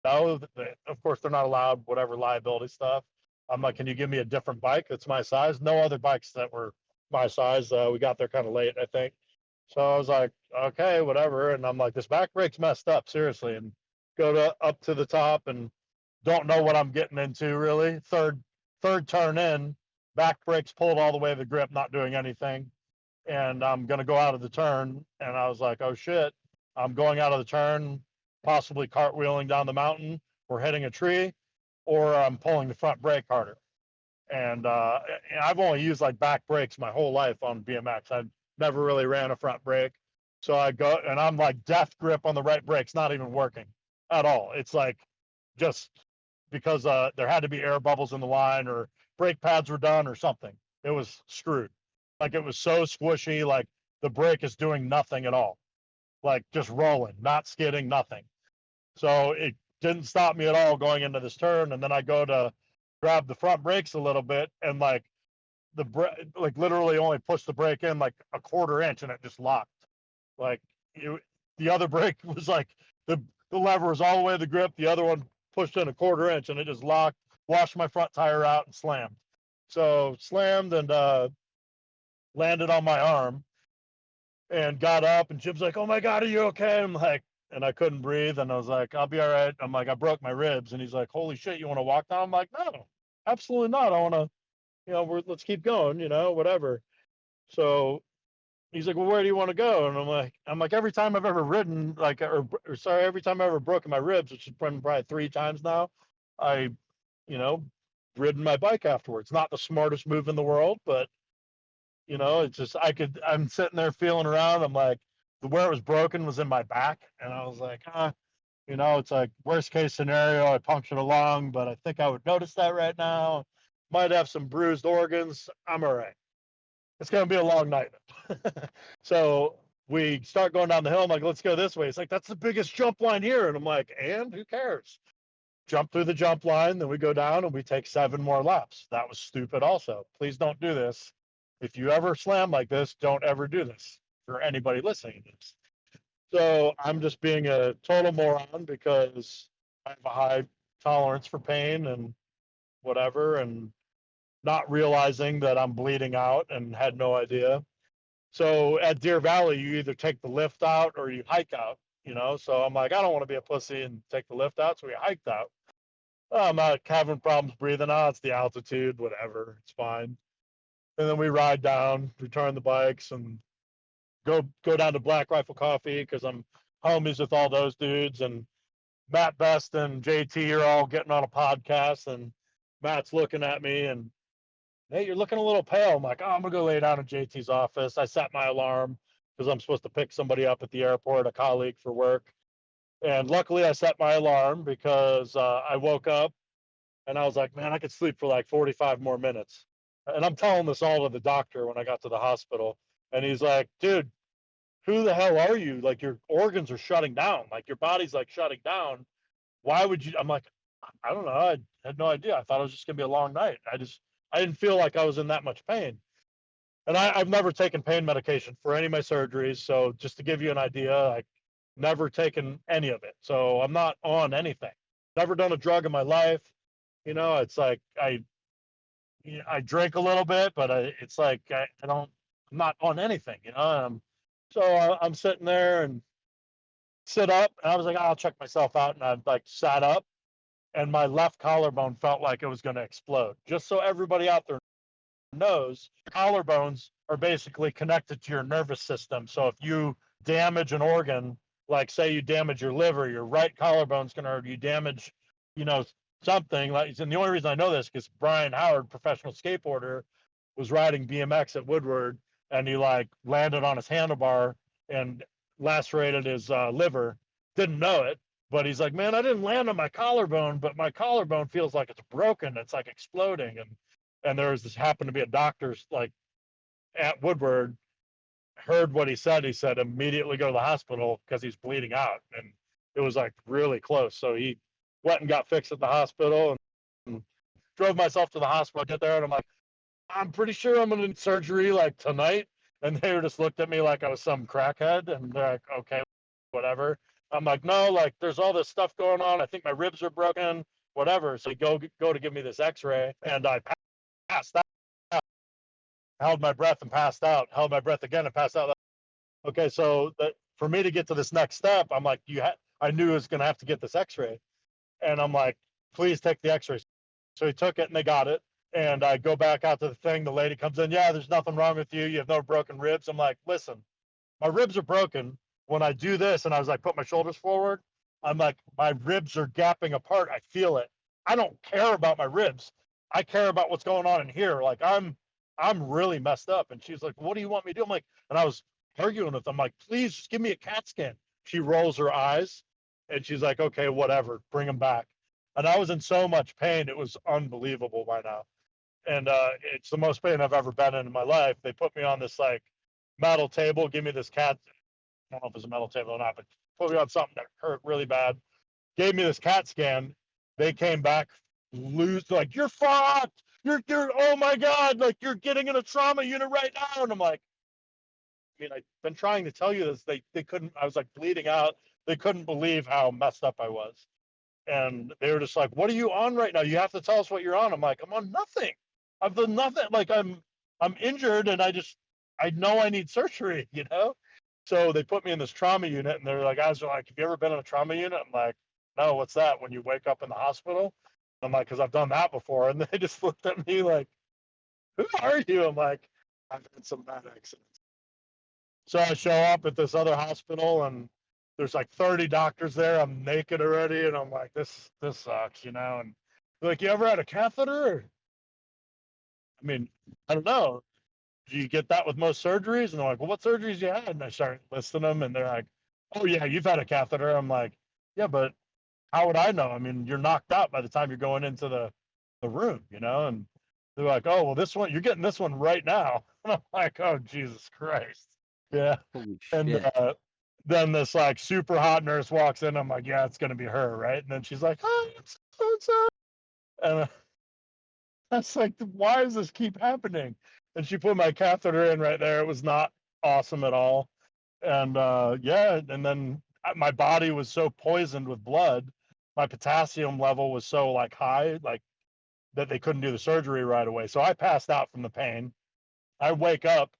no, of course they're not allowed, whatever liability stuff. I'm like, can you give me a different bike that's my size? No other bikes that were my size. We got there kind of late, I think. So I was like, okay, whatever. And I'm like, this back brake's messed up, seriously. And go up to the top and don't know what I'm getting into really. Third turn in, back brakes pulled all the way to the grip, not doing anything. And I'm gonna go out of the turn. And I was like, oh shit, I'm going out of the turn, possibly cartwheeling down the mountain, or hitting a tree, or I'm pulling the front brake harder. And I've only used like back brakes my whole life on BMX. I've never really ran a front brake. So I go and I'm like death grip on the right brakes, not even working at all. It's like just because there had to be air bubbles in the line, or brake pads were done or something. It was screwed. Like it was so squishy, like the brake is doing nothing at all, like just rolling, not skidding, nothing. So it didn't stop me at all going into this turn. And then I go to grab the front brakes a little bit, and like like literally only push the brake in like a quarter inch, and it just locked. Like the other brake was like the lever was all the way to the grip. The other one pushed in a quarter inch, and it just locked. Washed my front tire out and slammed. So slammed and landed on my arm. and got up, and Jim's like, "Oh my God, are you okay?" I'm like, and I couldn't breathe, and I was like, "I'll be all right." I'm like, "I broke my ribs," and he's like, "Holy shit, you want to walk now?" I'm like, "No, absolutely not. I want to, let's keep going, whatever." So he's like, "Well, where do you want to go?" And I'm like, every time I've ever ridden, like, or sorry, every time I've ever broken my ribs, which has been probably 3 times now, I, you know, ridden my bike afterwards. Not the smartest move in the world, but it's just I'm sitting there feeling around. I'm like, where it was broken was in my back, and I was like, it's like worst case scenario, I punctured a lung, but I think I would notice that right now. Might have some bruised organs. I'm all right. It's gonna be a long night. So we start going down the hill. I'm like, let's go this way. It's like, that's the biggest jump line here. And I'm like, and who cares? Jump through the jump line, then we go down and we take 7 more laps. That was stupid also. Please don't do this. If you ever slam like this, don't ever do this for anybody listening to this. So I'm just being a total moron because I have a high tolerance for pain and whatever, and not realizing that I'm bleeding out and had no idea. So at Deer Valley, you either take the lift out or you hike out, So I'm like, I don't want to be a pussy and take the lift out. So we hiked out. I'm not having problems breathing out. It's the altitude, whatever. It's fine. And then we ride down, return the bikes, and go down to Black Rifle Coffee because I'm homies with all those dudes. And Matt Best and JT are all getting on a podcast, and Matt's looking at me and, "Hey, you're looking a little pale." I'm like, "Oh, I'm gonna go lay down in JT's office." I set my alarm because I'm supposed to pick somebody up at the airport, a colleague for work. And luckily, I set my alarm because I woke up and I was like, "Man, I could sleep for like 45 more minutes." And I'm telling this all to the doctor when I got to the hospital, and he's like, "Dude, who the hell are you? Like, your organs are shutting down. Like, your body's like shutting down. Why would you?" I'm like, "I don't know. I had no idea. I thought it was just gonna be a long night. I didn't feel like I was in that much pain." And I've never taken pain medication for any of my surgeries. So just to give you an idea, I never taken any of it. So I'm not on anything. Never done a drug in my life. It's like I drink a little bit, but it's like I don't. I'm not on anything. So I'm sitting there and sit up, and I was like, "Oh, I'll check myself out," and I like sat up, and my left collarbone felt like it was going to explode. Just so everybody out there knows, collarbones are basically connected to your nervous system. So if you damage an organ, like say you damage your liver, your right collarbone's gonna hurt. You damage, you know, something like. And the only reason I know this because Brian Howard, professional skateboarder, was riding BMX at Woodward, and he like landed on his handlebar and lacerated his liver. Didn't know it, but he's like, "Man, I didn't land on my collarbone, but my collarbone feels like it's broken. It's like exploding." And there was this happened to be a doctor's like at Woodward, heard what he said. He said immediately go to the hospital because he's bleeding out, and it was like really close. So he went and got fixed at the hospital, and drove myself to the hospital. I get there and I'm like, "I'm pretty sure I'm gonna need surgery like tonight." And they just looked at me like I was some crackhead, and they're like, "Okay, whatever." I'm like, "No, like there's all this stuff going on. I think my ribs are broken, whatever." So go to give me this X-ray, and I passed out, held my breath and passed out, held my breath again and passed out. Okay, so for me to get to this next step, I'm like, I knew I was going to have to get this X-ray, and I'm like, "Please take the X-ray." So he took it and they got it, and I go back out to the thing. The lady comes in, "Yeah, there's nothing wrong with you. You have no broken ribs." I'm like, "Listen, my ribs are broken. When I do this," and I was like, put my shoulders forward. I'm like, "My ribs are gapping apart. I feel it. I don't care about my ribs. I care about what's going on in here. Like I'm really messed up." And she's like, "What do you want me to do?" I'm like, and I was arguing with them. I'm like, "Please just give me a CAT scan." She rolls her eyes, and she's like, "Okay, whatever. Bring them back." And I was in so much pain. It was unbelievable by now. And it's the most pain I've ever been in my life. They put me on this like metal table, give me this cat. I don't know if it's a metal table or not, but put me on something that hurt really bad. Gave me this CAT scan. They came back lose like, "You're fucked. You're oh my God, like you're getting in a trauma unit right now." And I'm like, I mean, I've been trying to tell you this. They couldn't. I was like bleeding out. They couldn't believe how messed up I was. And they were just like, "What are you on right now? You have to tell us what you're on." I'm like, "I'm on nothing. I've done nothing. Like I'm injured, and I know I need surgery." So they put me in this trauma unit, and they're like, guys are like, have you ever been in a trauma unit? I'm like, no, what's that? When you wake up in the hospital? I'm like, because I've done that before. And they just looked at me like, who are you? I'm like, I've had some bad accidents. So I show up at this other hospital, and there's like 30 doctors there. I'm naked already, and I'm like, this sucks, you know. And they're like, you ever had a catheter? I mean, I don't know. Do you get that with most surgeries? And they're like, well, what surgeries you had? And I start listing them, and they're like, oh yeah, you've had a catheter. I'm like, yeah, but how would I know? I mean, you're knocked out by the time you're going into the room, you know? And they're like, oh, well, this one, you're getting this one right now. And I'm like, oh, Jesus Christ. Yeah. Holy And shit. then this like super hot nurse walks in. I'm like, yeah, it's going to be her. Right. And then she's like, oh, I'm sorry. And that's like, why does this keep happening? And she put my catheter in right there. It was not awesome at all. And yeah, and then my body was so poisoned with blood, my potassium level was so like high, like that they couldn't do the surgery right away. So I passed out from the pain. I wake up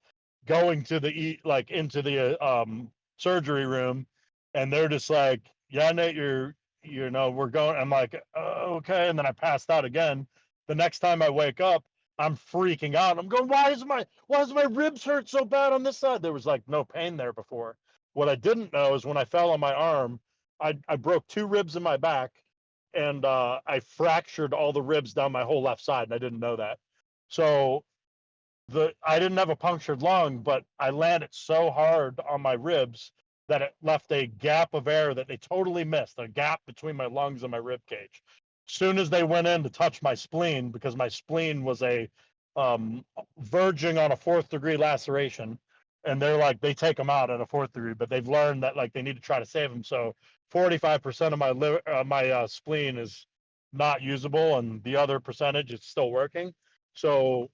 going to the like into the surgery room, and they're just like, "Yeah, Nate, you know we're going." I'm like, "Okay," and then I passed out again. The next time I wake up, I'm freaking out. I'm going, why does my ribs hurt so bad on this side? There was like no pain there before. What I didn't know is when I fell on my arm, I broke two ribs in my back, and I fractured all the ribs down my whole left side, and I didn't know that. So the I didn't have a punctured lung, but I landed so hard on my ribs that it left a gap of air that they totally missed, a gap between my lungs and my rib cage. Soon as they went in to touch my spleen, because my spleen was a verging on a fourth degree laceration, and they're like they take them out at a fourth degree, but they've learned that like they need to try to save them. So 45% of my spleen is not usable, and the other percentage is still working. So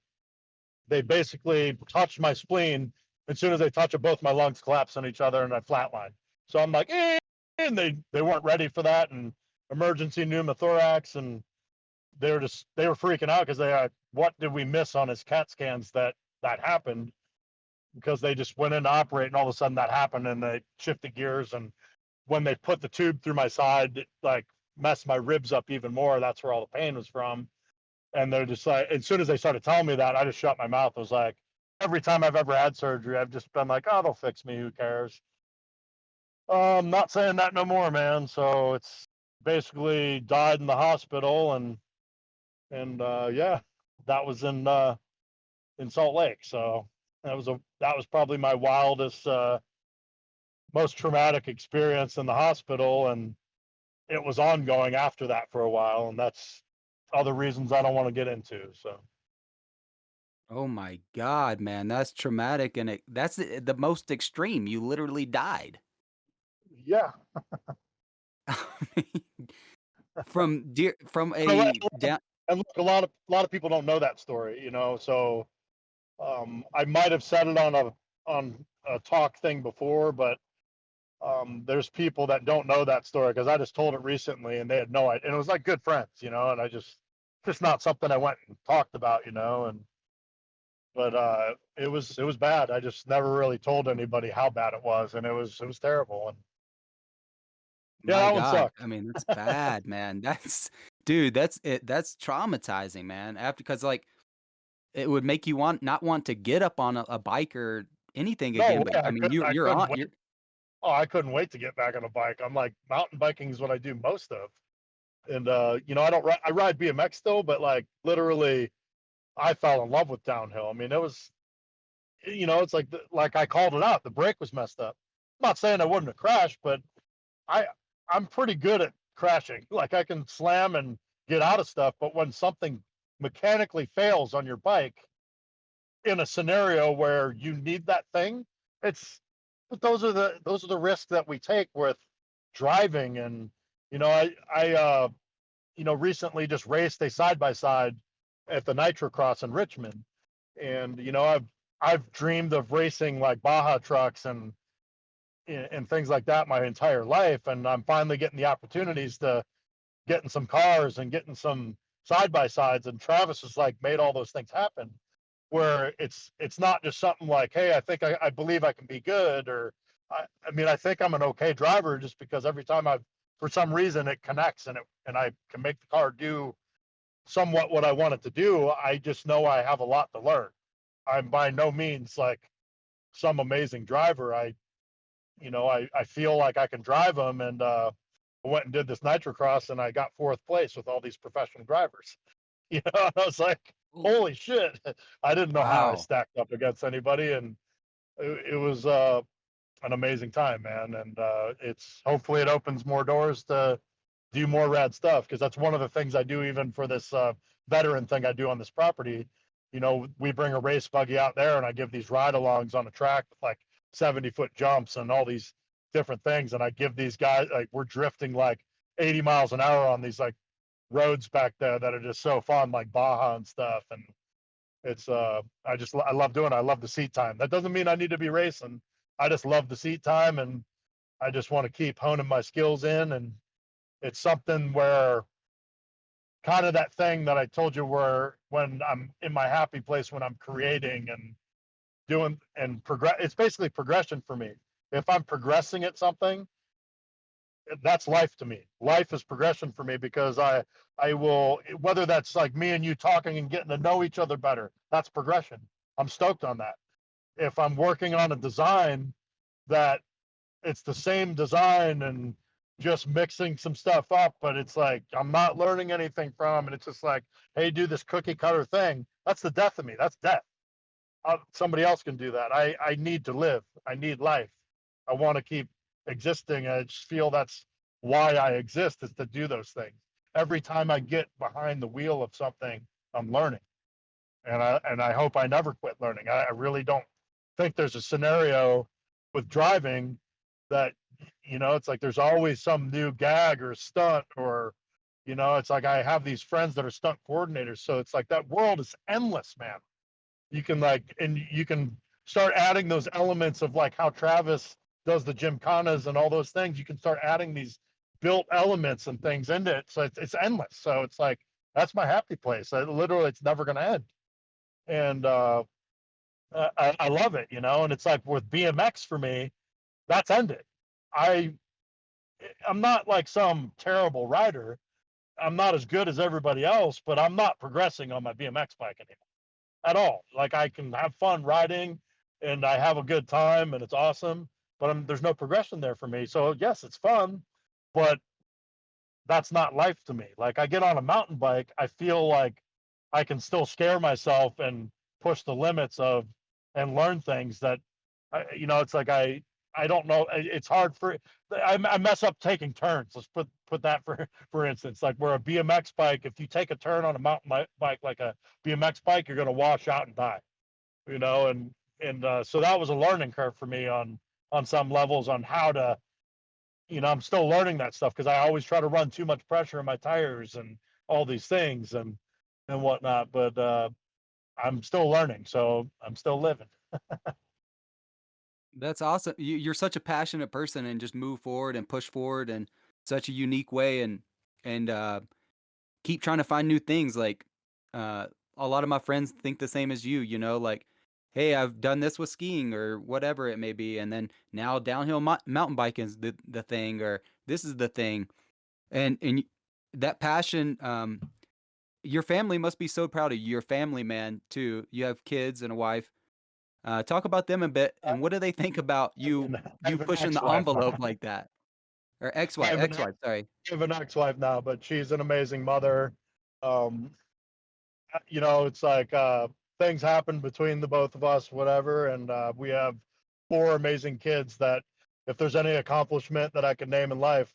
they basically touched my spleen. As soon as they touch it, both my lungs collapse on each other and I flatline. So I'm like, and they weren't ready for that, and emergency pneumothorax, and they were freaking out because they had, what did we miss on his CAT scans that happened, because they just went in to operate and all of a sudden that happened and they shifted gears, and when they put the tube through my side, it like messed my ribs up even more. That's where all the pain was from. And they're just like, as soon as they started telling me that, I just shut my mouth. I was like, every time I've ever had surgery, I've just been like, oh, they'll fix me. Who cares? I'm not saying that no more, man. So it's basically died in the hospital, and yeah, that was in Salt Lake. So that was probably my wildest, most traumatic experience in the hospital, and it was ongoing after that for a while, and that's other reasons I don't want to get into. So. Oh my god, man, that's traumatic, and that's the most extreme. You literally died. Yeah. From And a down. look, a lot of people don't know that story, you know. So I might have said it on a talk thing before, but there's people that don't know that story because I just told it recently and they had no idea. And it was like good friends, you know. And I just not something I went and talked about, you know. And but it was bad. I just never really told anybody how bad it was, and it was terrible. And yeah, My that one god, sucked. I mean, that's bad, man. That's dude, that's traumatizing, man. After, because like, it would make you not want to get up on a bike or anything No again, way, but I mean, I you're couldn't on wait. you're Oh, I couldn't wait to get back on a bike. I'm like, mountain biking is what I do most of. And you know, I ride BMX still, but like literally I fell in love with downhill. I mean, it was, you know, it's like like I called it out. The brake was messed up. I'm not saying I wouldn't have crashed, but I I'm pretty good at crashing. Like I can slam and get out of stuff, but when something mechanically fails on your bike in a scenario where you need that thing, it's but those are the risks that we take with driving. And you know, I you know, recently just raced a side by side at the Nitro Cross in Richmond, and you know, I've dreamed of racing like Baja trucks and things like that my entire life, and I'm finally getting the opportunities to get in some cars and getting some side by sides. And Travis has like made all those things happen, where it's not just something like, hey, I think I believe I can be good, or I mean, I think I'm an okay driver just because every time for some reason it connects and I can make the car do somewhat what I want it to do. I just know I have a lot to learn. I'm by no means like some amazing driver. I feel like I can drive them, and I went and did this nitrocross, and I got fourth place with all these professional drivers. I was like, Oh, holy shit! I didn't know how I wow. stacked up against anybody, and it was an amazing time, man. And it's hopefully it opens more doors to do more rad stuff because that's one of the things I do even for this veteran thing I do on this property. We bring a race buggy out there and I give these ride alongs on a track with like 70-foot jumps and all these different things. And I give these guys like we're drifting like 80 miles an hour on these like roads back there that are just so fun, like Baja and stuff. And it's I love doing it. I love the seat time. That doesn't mean I need to be racing. I just love the seat time and I just want to keep honing my skills in. And it's something where kind of that thing that I told you where when I'm in my happy place when I'm creating and doing and progress, it's basically progression for me. If I'm progressing at something, that's life to me. Life is progression for me because I will, whether that's like me and you talking and getting to know each other better, that's progression. I'm stoked on that. If I'm working on a design that it's the same design and just mixing some stuff up, but it's like I'm not learning anything from, and it's just like, hey, do this cookie cutter thing. That's the death of me. That's death. Somebody else can do that. I need to live. I need life. I want to keep existing. I just feel that's why I exist is to do those things. Every time I get behind the wheel of something, I'm learning, and I hope I never quit learning. I really don't think there's a scenario with driving that it's like there's always some new gag or stunt or it's like I have these friends that are stunt coordinators, so it's like that world is endless, man. You can start adding those elements of like how Travis does the gymkhanas and all those things. You can start adding these built elements and things into it, so it's endless. So it's like that's my happy place. Literally, it's never going to end, and I love it, and it's like with BMX for me, that's ended. I I'm not like some terrible rider. I'm not as good as everybody else, but I'm not progressing on my BMX bike anymore at all. Like I can have fun riding and I have a good time and it's awesome, but there's no progression there for me. So yes, it's fun, but that's not life to me. Like I get on a mountain bike, I feel like I can still scare myself and push the limits of and learn things that it's like I don't know. It's hard for I mess up taking turns. Let's put that for instance, like where a BMX bike, if you take a turn on a mountain bike like a BMX bike, you're going to wash out and die. And so that was a learning curve for me on some levels on how to I'm still learning that stuff because I always try to run too much pressure in my tires and all these things and whatnot. But I'm still learning, so I'm still living. That's awesome. You're such a passionate person and just move forward and push forward in such a unique way and keep trying to find new things. Like uh, a lot of my friends think the same as you, like, hey, I've done this with skiing or whatever it may be, and then now downhill mountain biking is the thing, or this is the thing, and that passion. Your family must be so proud of you. Your family, man, too. You have kids and a wife. Talk about them a bit, I and what do they think about you I you have an pushing the ex-wife envelope now. like that? Or I ex-wife, have an ex-wife, sorry. I have an ex-wife now, but she's an amazing mother. Um, it's like things happen between the both of us, whatever, and we have four amazing kids that if there's any accomplishment that I could name in life,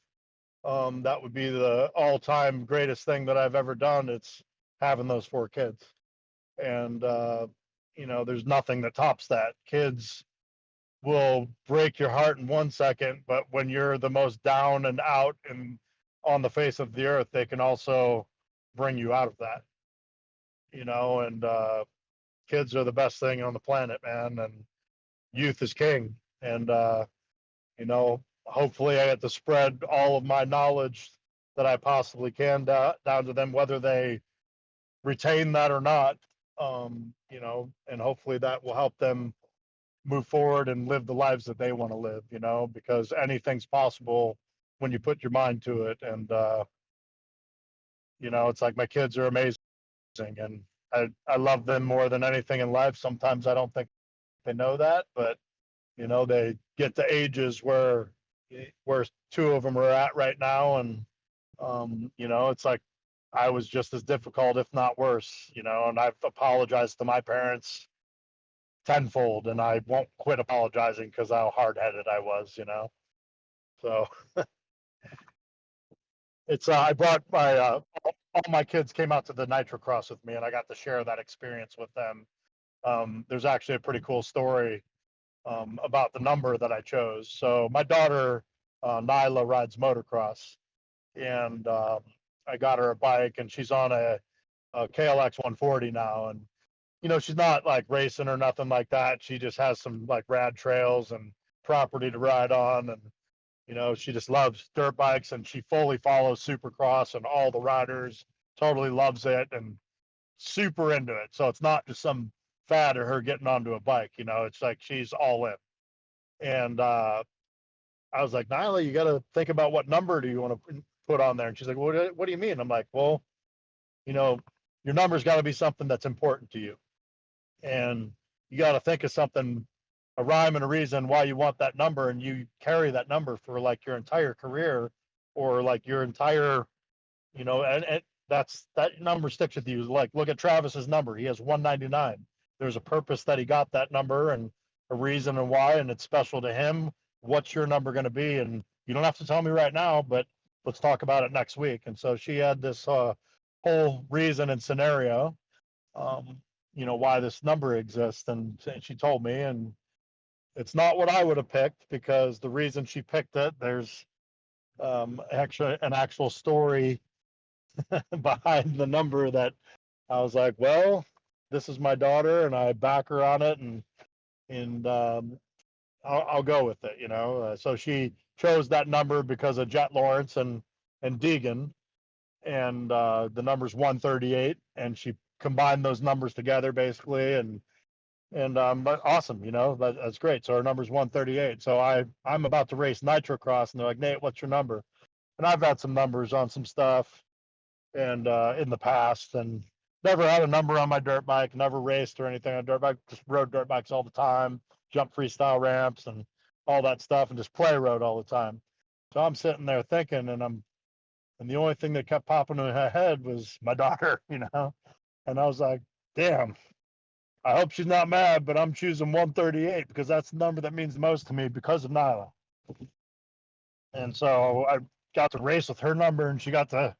that would be the all-time greatest thing that I've ever done. It's having those four kids, and there's nothing that tops that. Kids will break your heart in 1 second, but when you're the most down and out and on the face of the earth, they can also bring you out of that, and kids are the best thing on the planet, man, and youth is king. And hopefully I get to spread all of my knowledge that I possibly can down to them, whether they retain that or not. And hopefully that will help them move forward and live the lives that they want to live, because anything's possible when you put your mind to it. And, it's like my kids are amazing, and I love them more than anything in life. Sometimes I don't think they know that, but, they get to ages where two of them are at right now. And, it's like I was just as difficult, if not worse, and I've apologized to my parents tenfold, and I won't quit apologizing because how hard headed I was. So it's I brought my all my kids came out to the Nitro Cross with me, and I got to share that experience with them. There's actually a pretty cool story about the number that I chose. So my daughter Nyla rides motocross, and I got her a bike, and she's on a KLX 140 now, and she's not like racing or nothing like that. She just has some like rad trails and property to ride on, and she just loves dirt bikes, and she fully follows Supercross and all the riders. Totally loves it and super into it. So it's not just some fad of her getting onto a bike. It's like she's all in. And I was like, Nyla, you got to think about what number do you want to put on there. And she's like, what do you mean? I'm like, well, you know, your number's got to be something that's important to you, and you got to think of something, a rhyme and a reason why you want that number, and you carry that number for like your entire career, or like your entire, and that number sticks with you. Like, look at Travis's number. He has 199. There's a purpose that he got that number, and a reason and why, and it's special to him. What's your number going to be? And you don't have to tell me right now, but let's talk about it next week. And so she had this whole reason and scenario, um, why this number exists. And she told me, and it's not what I would have picked, because the reason she picked it, there's actually an actual story behind the number that I was like, well, this is my daughter, and I back her on it, and I'll go with it. So she chose that number because of Jet Lawrence and Deegan, and the number's 138, and she combined those numbers together basically, and but awesome, that's great. So our number's 138. So I'm about to race Nitro Cross, and they're like, Nate, what's your number? And I've had some numbers on some stuff, and in the past, and never had a number on my dirt bike, never raced or anything on dirt bike, just rode dirt bikes all the time, jump freestyle ramps and all that stuff, and just play road all the time. So I'm sitting there thinking, and the only thing that kept popping in my head was my daughter, and I was like, damn, I hope she's not mad, but I'm choosing 138 because that's the number that means the most to me because of Nyla. And so I got to race with her number, and she got to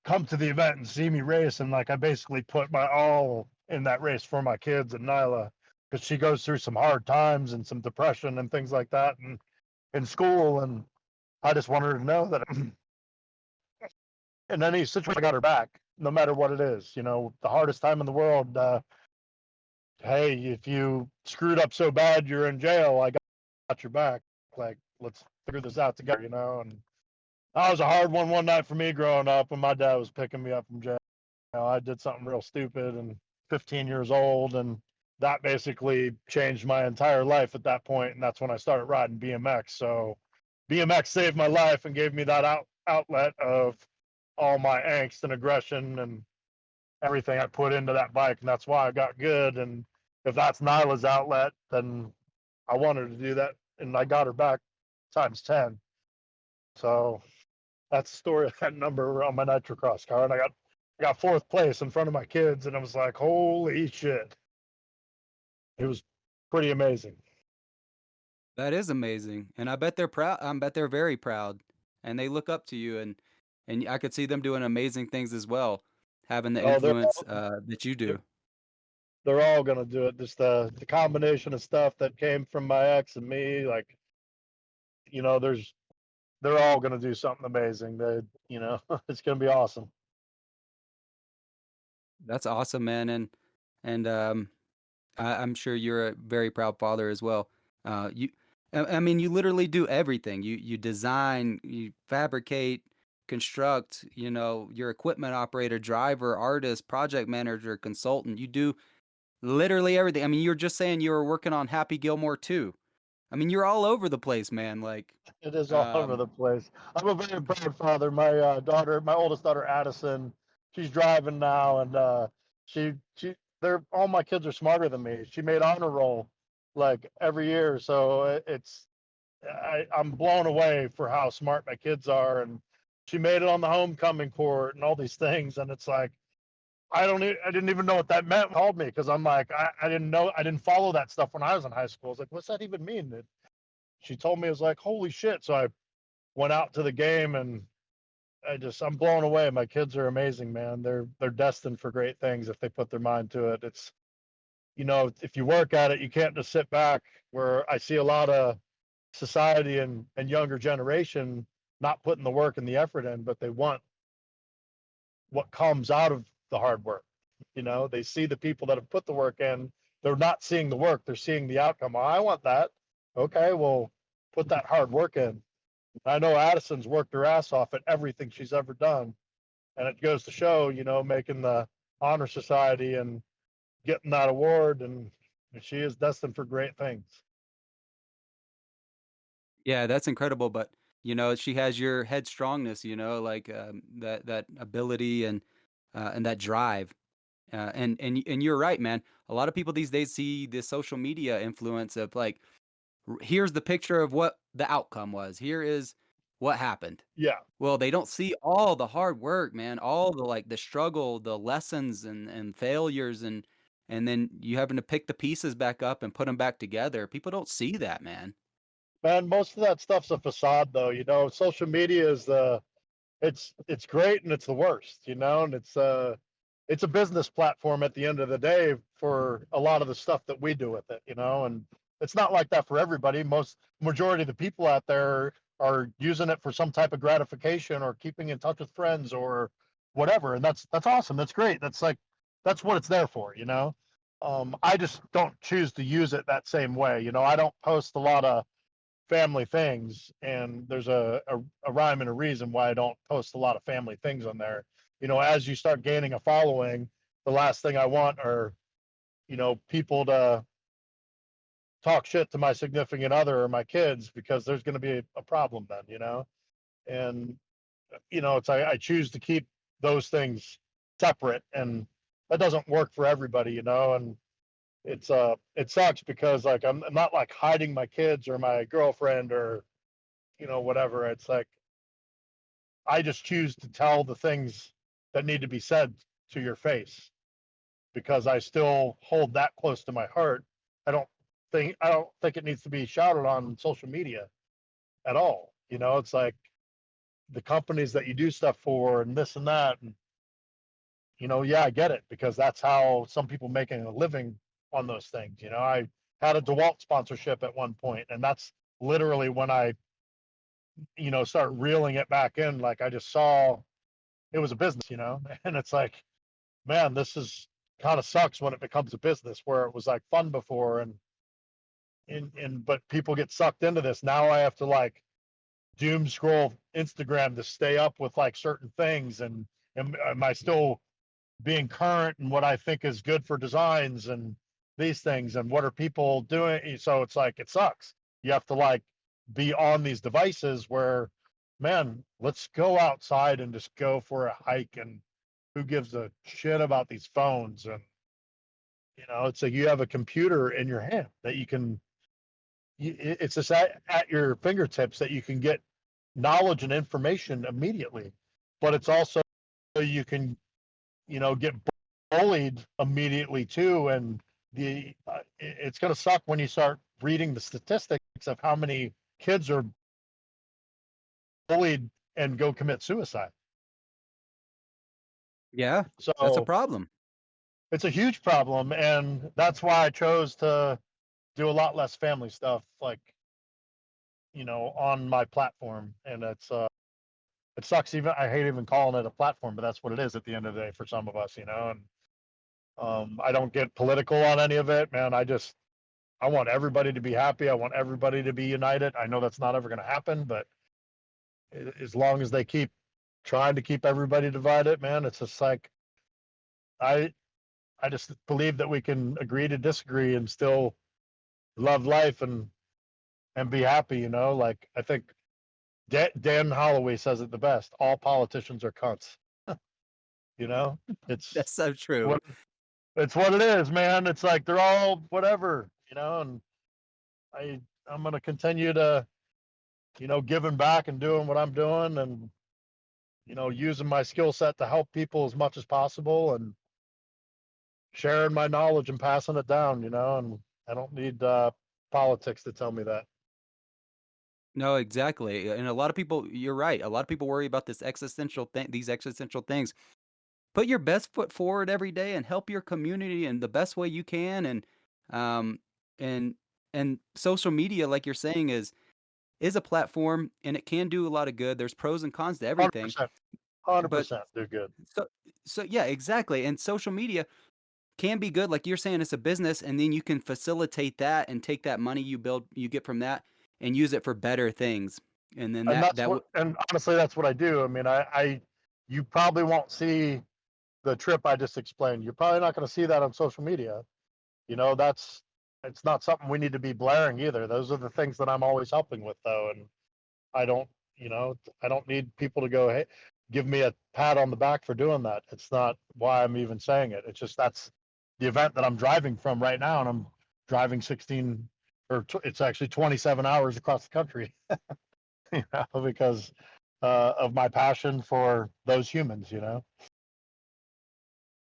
come to the event and see me race. And like, I basically put my all in that race for my kids and Nyla, because she goes through some hard times and some depression and things like that, and in school. And I just wanted her to know that in any situation, I got her back, no matter what it is. The hardest time in the world. Hey, if you screwed up so bad you're in jail, I got your back. Like, let's figure this out together. And that was a hard one night for me growing up when my dad was picking me up from jail. I did something real stupid and 15 years old, and that basically changed my entire life at that point. And that's when I started riding BMX. So BMX saved my life and gave me that outlet of all my angst and aggression and everything I put into that bike, and that's why I got good. And if that's Nyla's outlet, then I wanted to do that, and I got her back times 10. So that's the story of that number on my Nitrocross car, and I got fourth place in front of my kids, and it was like, holy shit, it was pretty amazing. That is amazing, and I bet they're proud. I bet they're very proud, and they look up to you, and I could see them doing amazing things as well, having the Oh, influence that you they're, do. they're all gonna do it. Just the combination of stuff that came from my ex and me, like, there's they're all gonna do something amazing. It's gonna be awesome. That's awesome, man, and I'm sure you're a very proud father as well. I mean, you literally do everything. You design, you fabricate, construct. You're equipment operator, driver, artist, project manager, consultant. You do Literally everything. I mean, you were just saying you were working on Happy Gilmore too. I mean, you're all over the place, man. Like, It is all over um, the place. I'm a very proud father. My daughter, my oldest daughter, Addison, she's driving now, and they're all my kids are smarter than me. She made honor roll like every year, so I'm blown away for how smart my kids are, and she made it on the homecoming court and all these things, and it's like I didn't even know what that meant. Called me because I'm like I didn't know, I didn't follow that stuff when I was in high school. I was like, what's that even mean? She told me, it was like, holy shit. So I went out to the game, and I'm blown away. My kids are amazing, man. They're destined for great things if they put their mind to it. It's, if you work at it, you can't just sit back. Where I see a lot of society and younger generation not putting the work and the effort in, but they want what comes out of the hard work. They see the people that have put the work in. They're not seeing the work, they're seeing the outcome. Oh, I want that. Okay, well, put that hard work in. I know Addison's worked her ass off at everything she's ever done. And it goes to show, making the honor society and getting that award. And she is destined for great things. yeah, that's incredible. But she has your headstrongness. Like that ability and that drive. And you're right, man. A lot of people these days see the social media influence of like, here's the picture of what the outcome was. Here is what happened. Yeah, Well, they don't see all the hard work, man, all the like the struggle, the lessons and failures and then you having to pick the pieces back up and put them back together. People don't see that, man. man. Most of that stuff's a facade, though. Social media is it's great and it's the worst, and it's a business platform at the end of the day for a lot of the stuff that we do with it, and it's not like that for everybody. Most majority of the people out there are using it for some type of gratification or keeping in touch with friends or whatever, and that's awesome. That's great. That's what it's there for, I just don't choose to use it that same way. I don't post a lot of family things, and there's a rhyme and a reason why I don't post a lot of family things on there. As you start gaining a following, the last thing I want are, people to talk shit to my significant other or my kids, because there's going to be a problem then, and it's I choose to keep those things separate, and that doesn't work for everybody, and it sucks because like I'm not like hiding my kids or my girlfriend or whatever. It's like I just choose to tell the things that need to be said to your face, because I still hold that close to my heart. I don't think it needs to be shouted on social media at all. It's like the companies that you do stuff for and this and that, and yeah, I get it, because that's how some people making a living on those things. I had a DeWalt sponsorship at one point, and that's literally when I start reeling it back in. Like I just saw it was a business, and it's like, man, this is kind of sucks when it becomes a business where it was like fun before, and but people get sucked into this. Now I have to like doom scroll Instagram to stay up with like certain things, and am I still being current and what I think is good for designs and these things, and what are people doing? So it's like it sucks. You have to like be on these devices where, man, let's go outside and just go for a hike, and who gives a shit about these phones? And it's like you have a computer in your hand that you can. It's just at your fingertips that you can get knowledge and information immediately, but it's also you can get bullied immediately too. And it's going to suck when you start reading the statistics of how many kids are bullied and go commit suicide. Yeah, that's a So problem. it's a huge problem, and that's why I chose to do a lot less family stuff, like on my platform. And it sucks. Even I hate even calling it a platform, but that's what it is at the end of the day for some of us, and I don't get political on any of it, man. I want everybody to be happy. I want everybody to be united. I know that's not ever going to happen, but as long as they keep trying to keep everybody divided, man, it's just like I I just believe that we can agree to disagree and still love life and be happy. Like I think Dan Holloway says it the best. All politicians are cunts. You know, it's That's so true. what it's what it is, man. It's like they're all whatever. And I'm gonna continue to giving back and doing what I'm doing, and using my skill set to help people as much as possible, and sharing my knowledge and passing it down. And I don't need politics to tell me that. No, exactly. And a lot of people, you're right. A lot of people worry about these existential things. Put your best foot forward every day and help your community in the best way you can. Um, and and social media, like you're saying, is a platform and it can do a lot of good. There's pros and cons to Hundred everything. percent, hundred But percent, do good. so so yeah, exactly. And social media can be good. Like you're saying, it's a business, and then you can facilitate that and take that money you get from that and use it for better things. And then And that that's that what, would and honestly, that's what I do. I mean, you probably won't see the trip I just explained. You're probably not going to see that on social media. That's it's not something we need to be blaring either. Those are the things that I'm always helping with, though, and I don't, I don't need people to go, hey, give me a pat on the back for doing that. It's not why I'm even saying it. It's just that's the event that I'm driving from right now, and I'm driving 16 it's actually 27 hours across the country, because of my passion for those humans.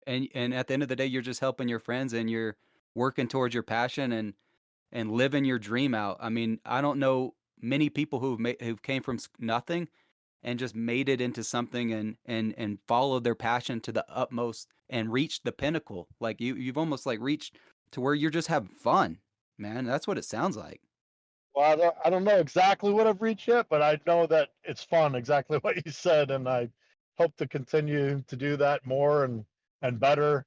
and at the end of the day, you're just helping your friends and you're working towards your passion and living your dream out. I mean, I don't know many people who've came from nothing and just made it into something and followed their passion to the utmost and reached the pinnacle. Like you've almost like reached to where you're just having fun, man. That's what it sounds like. Well, I don't know exactly what I've reached yet, but I know that it's fun, exactly what you said, and I hope to continue to do that more and better.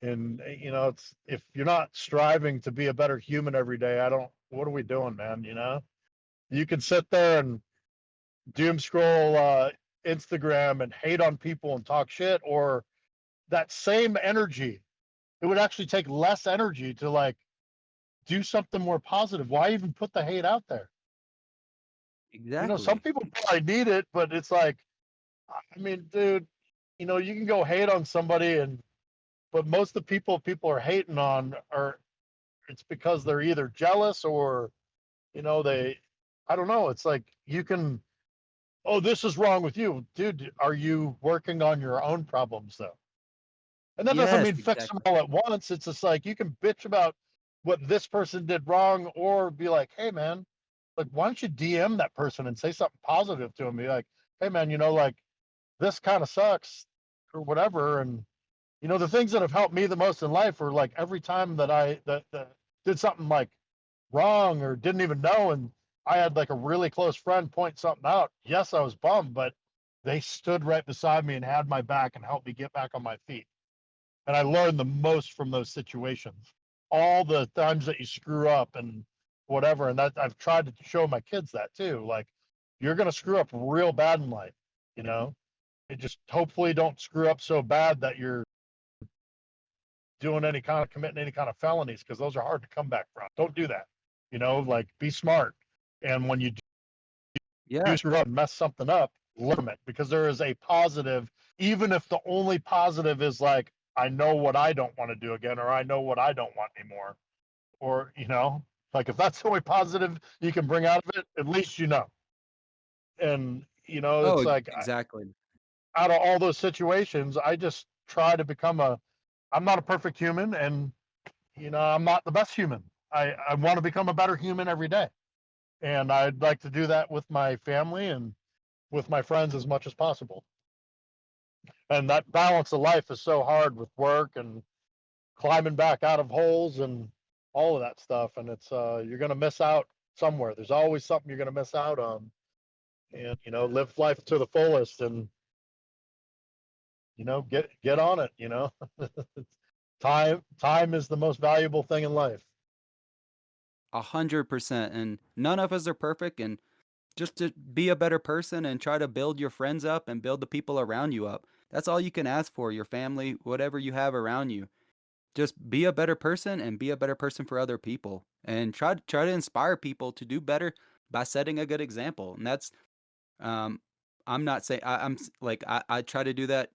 And it's if you're not striving to be a better human every day, I don't. What are we doing, man? You can sit there and doom scroll Instagram and hate on people and talk shit, or that same energy. It would actually take less energy to like do something more positive. Why even put the hate out there? Some Exactly. people probably need it, but it's like, I mean, dude, you can go hate on somebody, but most of the people are hating on are it's because they're either jealous or they, I don't know. It's like you can, oh, this is wrong with you, dude. Are you working on your own problems though? And that doesn't Yes, mean fix them exactly. all at once. It's just like you can bitch about what this person did wrong, or be like, hey man, like why don't you DM that person and say something positive to him? Be like, hey man, like this kind of sucks or whatever. And the things that have helped me the most in life are like every time that that did something like wrong or didn't even know, and I had like a really close friend point something out. Yes, I was bummed, but they stood right beside me and had my back and helped me get back on my feet. And I learned the most from those situations. All the times that you screw up and whatever, and that I've tried to show my kids that too. Like you're gonna screw up real bad in life, you know. It just hopefully don't screw up so bad that you're committing any kind of felonies, because those are hard to come back from. Don't do that. Like be smart. And when you do Yeah. screw up and mess something up, learn it, because there is a positive, even if the only positive is like, I know what I don't want to do again, or I know what I don't want anymore. Or, like if that's the only positive you can bring out of it, at least And, Oh, it's like exactly. out of all those situations, I just try to become I'm not a perfect human, and I'm not the best human. I want to become a better human every day. And I'd like to do that with my family and with my friends as much as possible. And that balance of life is so hard with work and climbing back out of holes and all of that stuff. And it's you're gonna miss out somewhere. There's always something you're gonna miss out on. And live life to the fullest, and get on it. Time is the most valuable thing in life. 100%. And none of us are perfect. And just to be a better person and try to build your friends up and build the people around you up. That's all you can ask for, your family, whatever you have around you. just be a better person and be a better person for other people, and try to inspire people to do better by setting a good example. And that's um I'm not saying like I try to do that,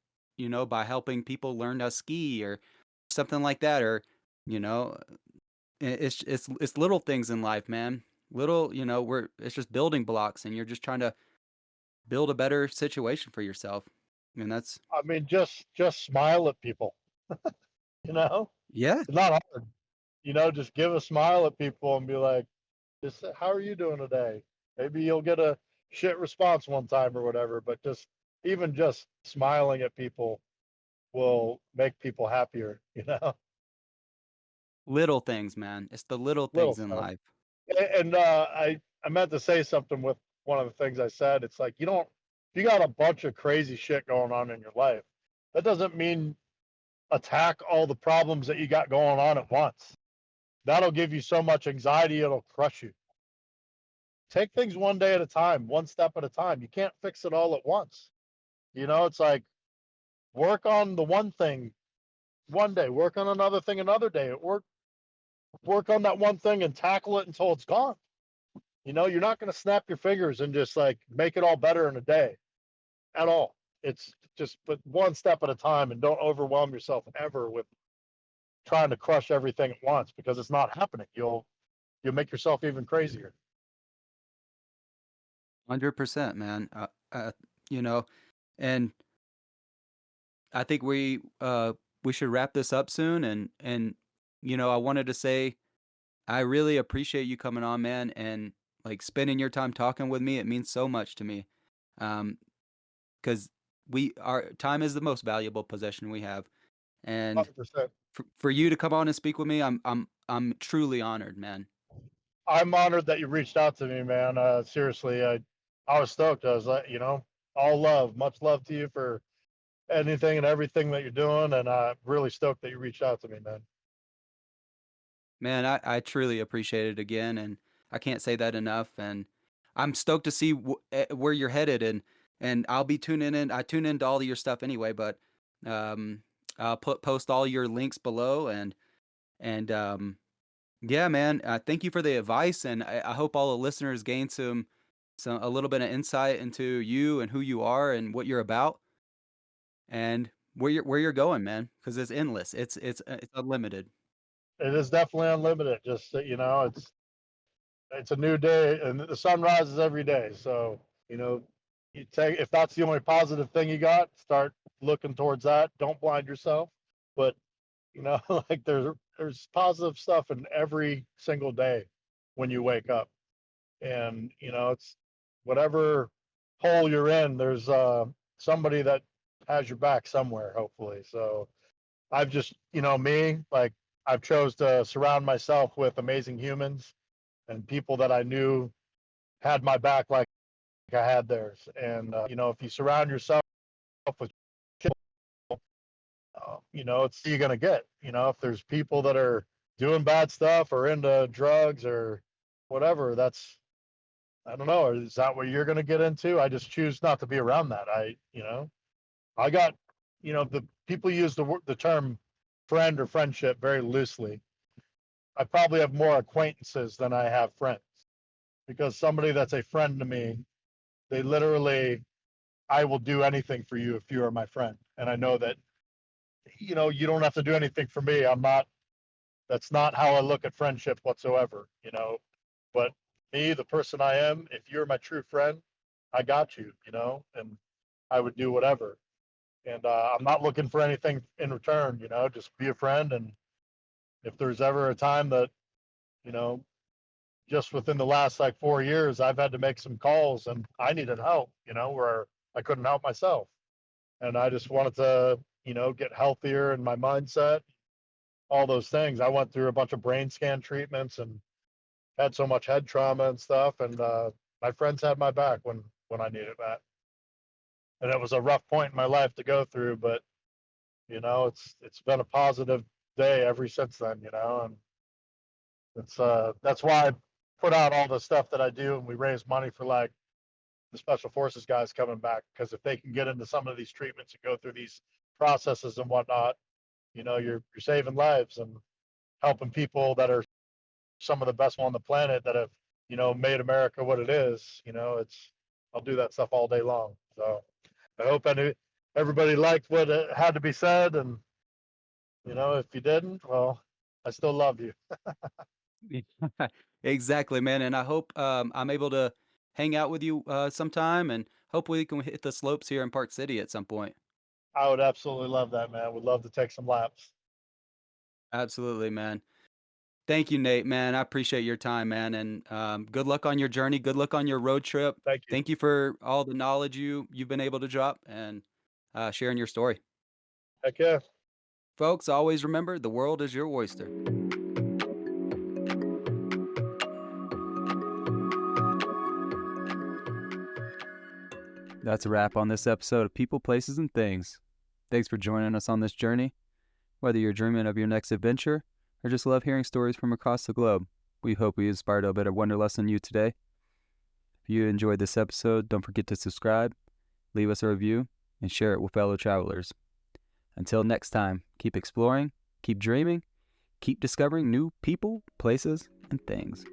by helping people learn to ski or something like that, or you know, it's little things in life, man. Little, we're it's just building blocks, and you're just trying to build a better situation for yourself. And that's I mean, just smile at people, you know? yeah, It's not hard, just give a smile at people and be like, just say, "How are you doing today?" Maybe you'll get a shit response one time or whatever, but just smiling at people will make people happier, you know? little things, man. It's the little Little things in stuff. life. And I meant to say something with one of the things I said. It's like if you got a bunch of crazy shit going on in your life, that doesn't mean attack all the problems that you got going on at once. That'll give you so much anxiety, it'll crush you. Take things one day at a time, one step at a time. You can't fix it all at once. It's like work on the one thing one day, work on another thing another day. Work on that one thing and tackle it until it's gone. You're not going to snap your fingers and just like make it all better in a day at all. It's just but one step at a time, and don't overwhelm yourself ever with trying to crush everything at once because it's not happening. You'll make yourself even crazier. 100%, man. You know, and I think we should wrap this up soon. And I wanted to say I really appreciate you coming on, man, and like spending your time talking with me. It means so much to me. Um, because our time is the most valuable possession we have, and 100%. for you to come on and speak with me, I'm truly honored, man. I'm honored that you reached out to me, man. Seriously, I was stoked. I was like, all love, much love to you for anything and everything that you're doing, and really stoked that you reached out to me, man. Man, I truly appreciate it again, and I can't say that enough. And I'm stoked to see where you're headed, and I'll be tuning in. I tune into all of your stuff anyway, but um, I'll post all your links below, and yeah, man. Thank you for the advice, and I hope all the listeners gain some a little bit of insight into you and who you are and what you're about and where you're going, man. Because it's endless. It's unlimited. It is definitely unlimited. Just that, it's a new day, and the sun rises every day. So you know, you take if that's the only positive thing you got, start looking towards that. Don't blind yourself, but like there's positive stuff in every single day when you wake up, and it's whatever hole you're in. There's somebody that has your back somewhere, hopefully. So I've just me like I've chose to surround myself with amazing humans and people that I knew had my back like I had theirs. And if you surround yourself with people, it's you're gonna get. If there's people that are doing bad stuff or into drugs or whatever, that's I don't know. Is that what you're gonna get into? I just choose not to be around that. I got, the people use the term friend or friendship very loosely. I probably have more acquaintances than I have friends because somebody that's a friend to me, they literally, I will do anything for you if you are my friend. And I know that, you don't have to do anything for me. That's not how I look at friendship whatsoever, but me, the person I am, if you're my true friend, I got you, and I would do whatever. And I'm not looking for anything in return, just be a friend. And if there's ever a time that, you know, just within the last like 4 years, I've had to make some calls and I needed help, where I couldn't help myself. And I just wanted to, get healthier in my mindset, all those things. I went through a bunch of brain scan treatments and had so much head trauma and stuff. And my friends had my back when I needed that. And it was a rough point in my life to go through, but it's been a positive day ever since then, and that's why I put out all the stuff that I do, and we raise money for like the special forces guys coming back because if they can get into some of these treatments and go through these processes and whatnot, you're saving lives and helping people that are some of the best on the planet that have made America what it is. It's I'll do that stuff all day long. So I hope everybody liked what had to be said, and if you didn't, well, I still love you. Exactly, man, and I hope, I'm able to hang out with you, sometime, and hopefully we can hit the slopes here in Park City at some point. I would absolutely love that, man. Would love to take some laps. Absolutely, man. Thank you, Nate, man. I appreciate your time, man, and, good luck on your journey, good luck on your road trip. Thank you. Thank you for all the knowledge you've been able to drop and, sharing your story. Heck yeah. Folks, always remember, the world is your oyster. That's a wrap on this episode of People, Places, and Things. Thanks for joining us on this journey. Whether you're dreaming of your next adventure or just love hearing stories from across the globe, we hope we inspired a bit of wanderlust in you today. If you enjoyed this episode, don't forget to subscribe, leave us a review, and share it with fellow travelers. Until next time, keep exploring, keep dreaming, keep discovering new people, places, and things.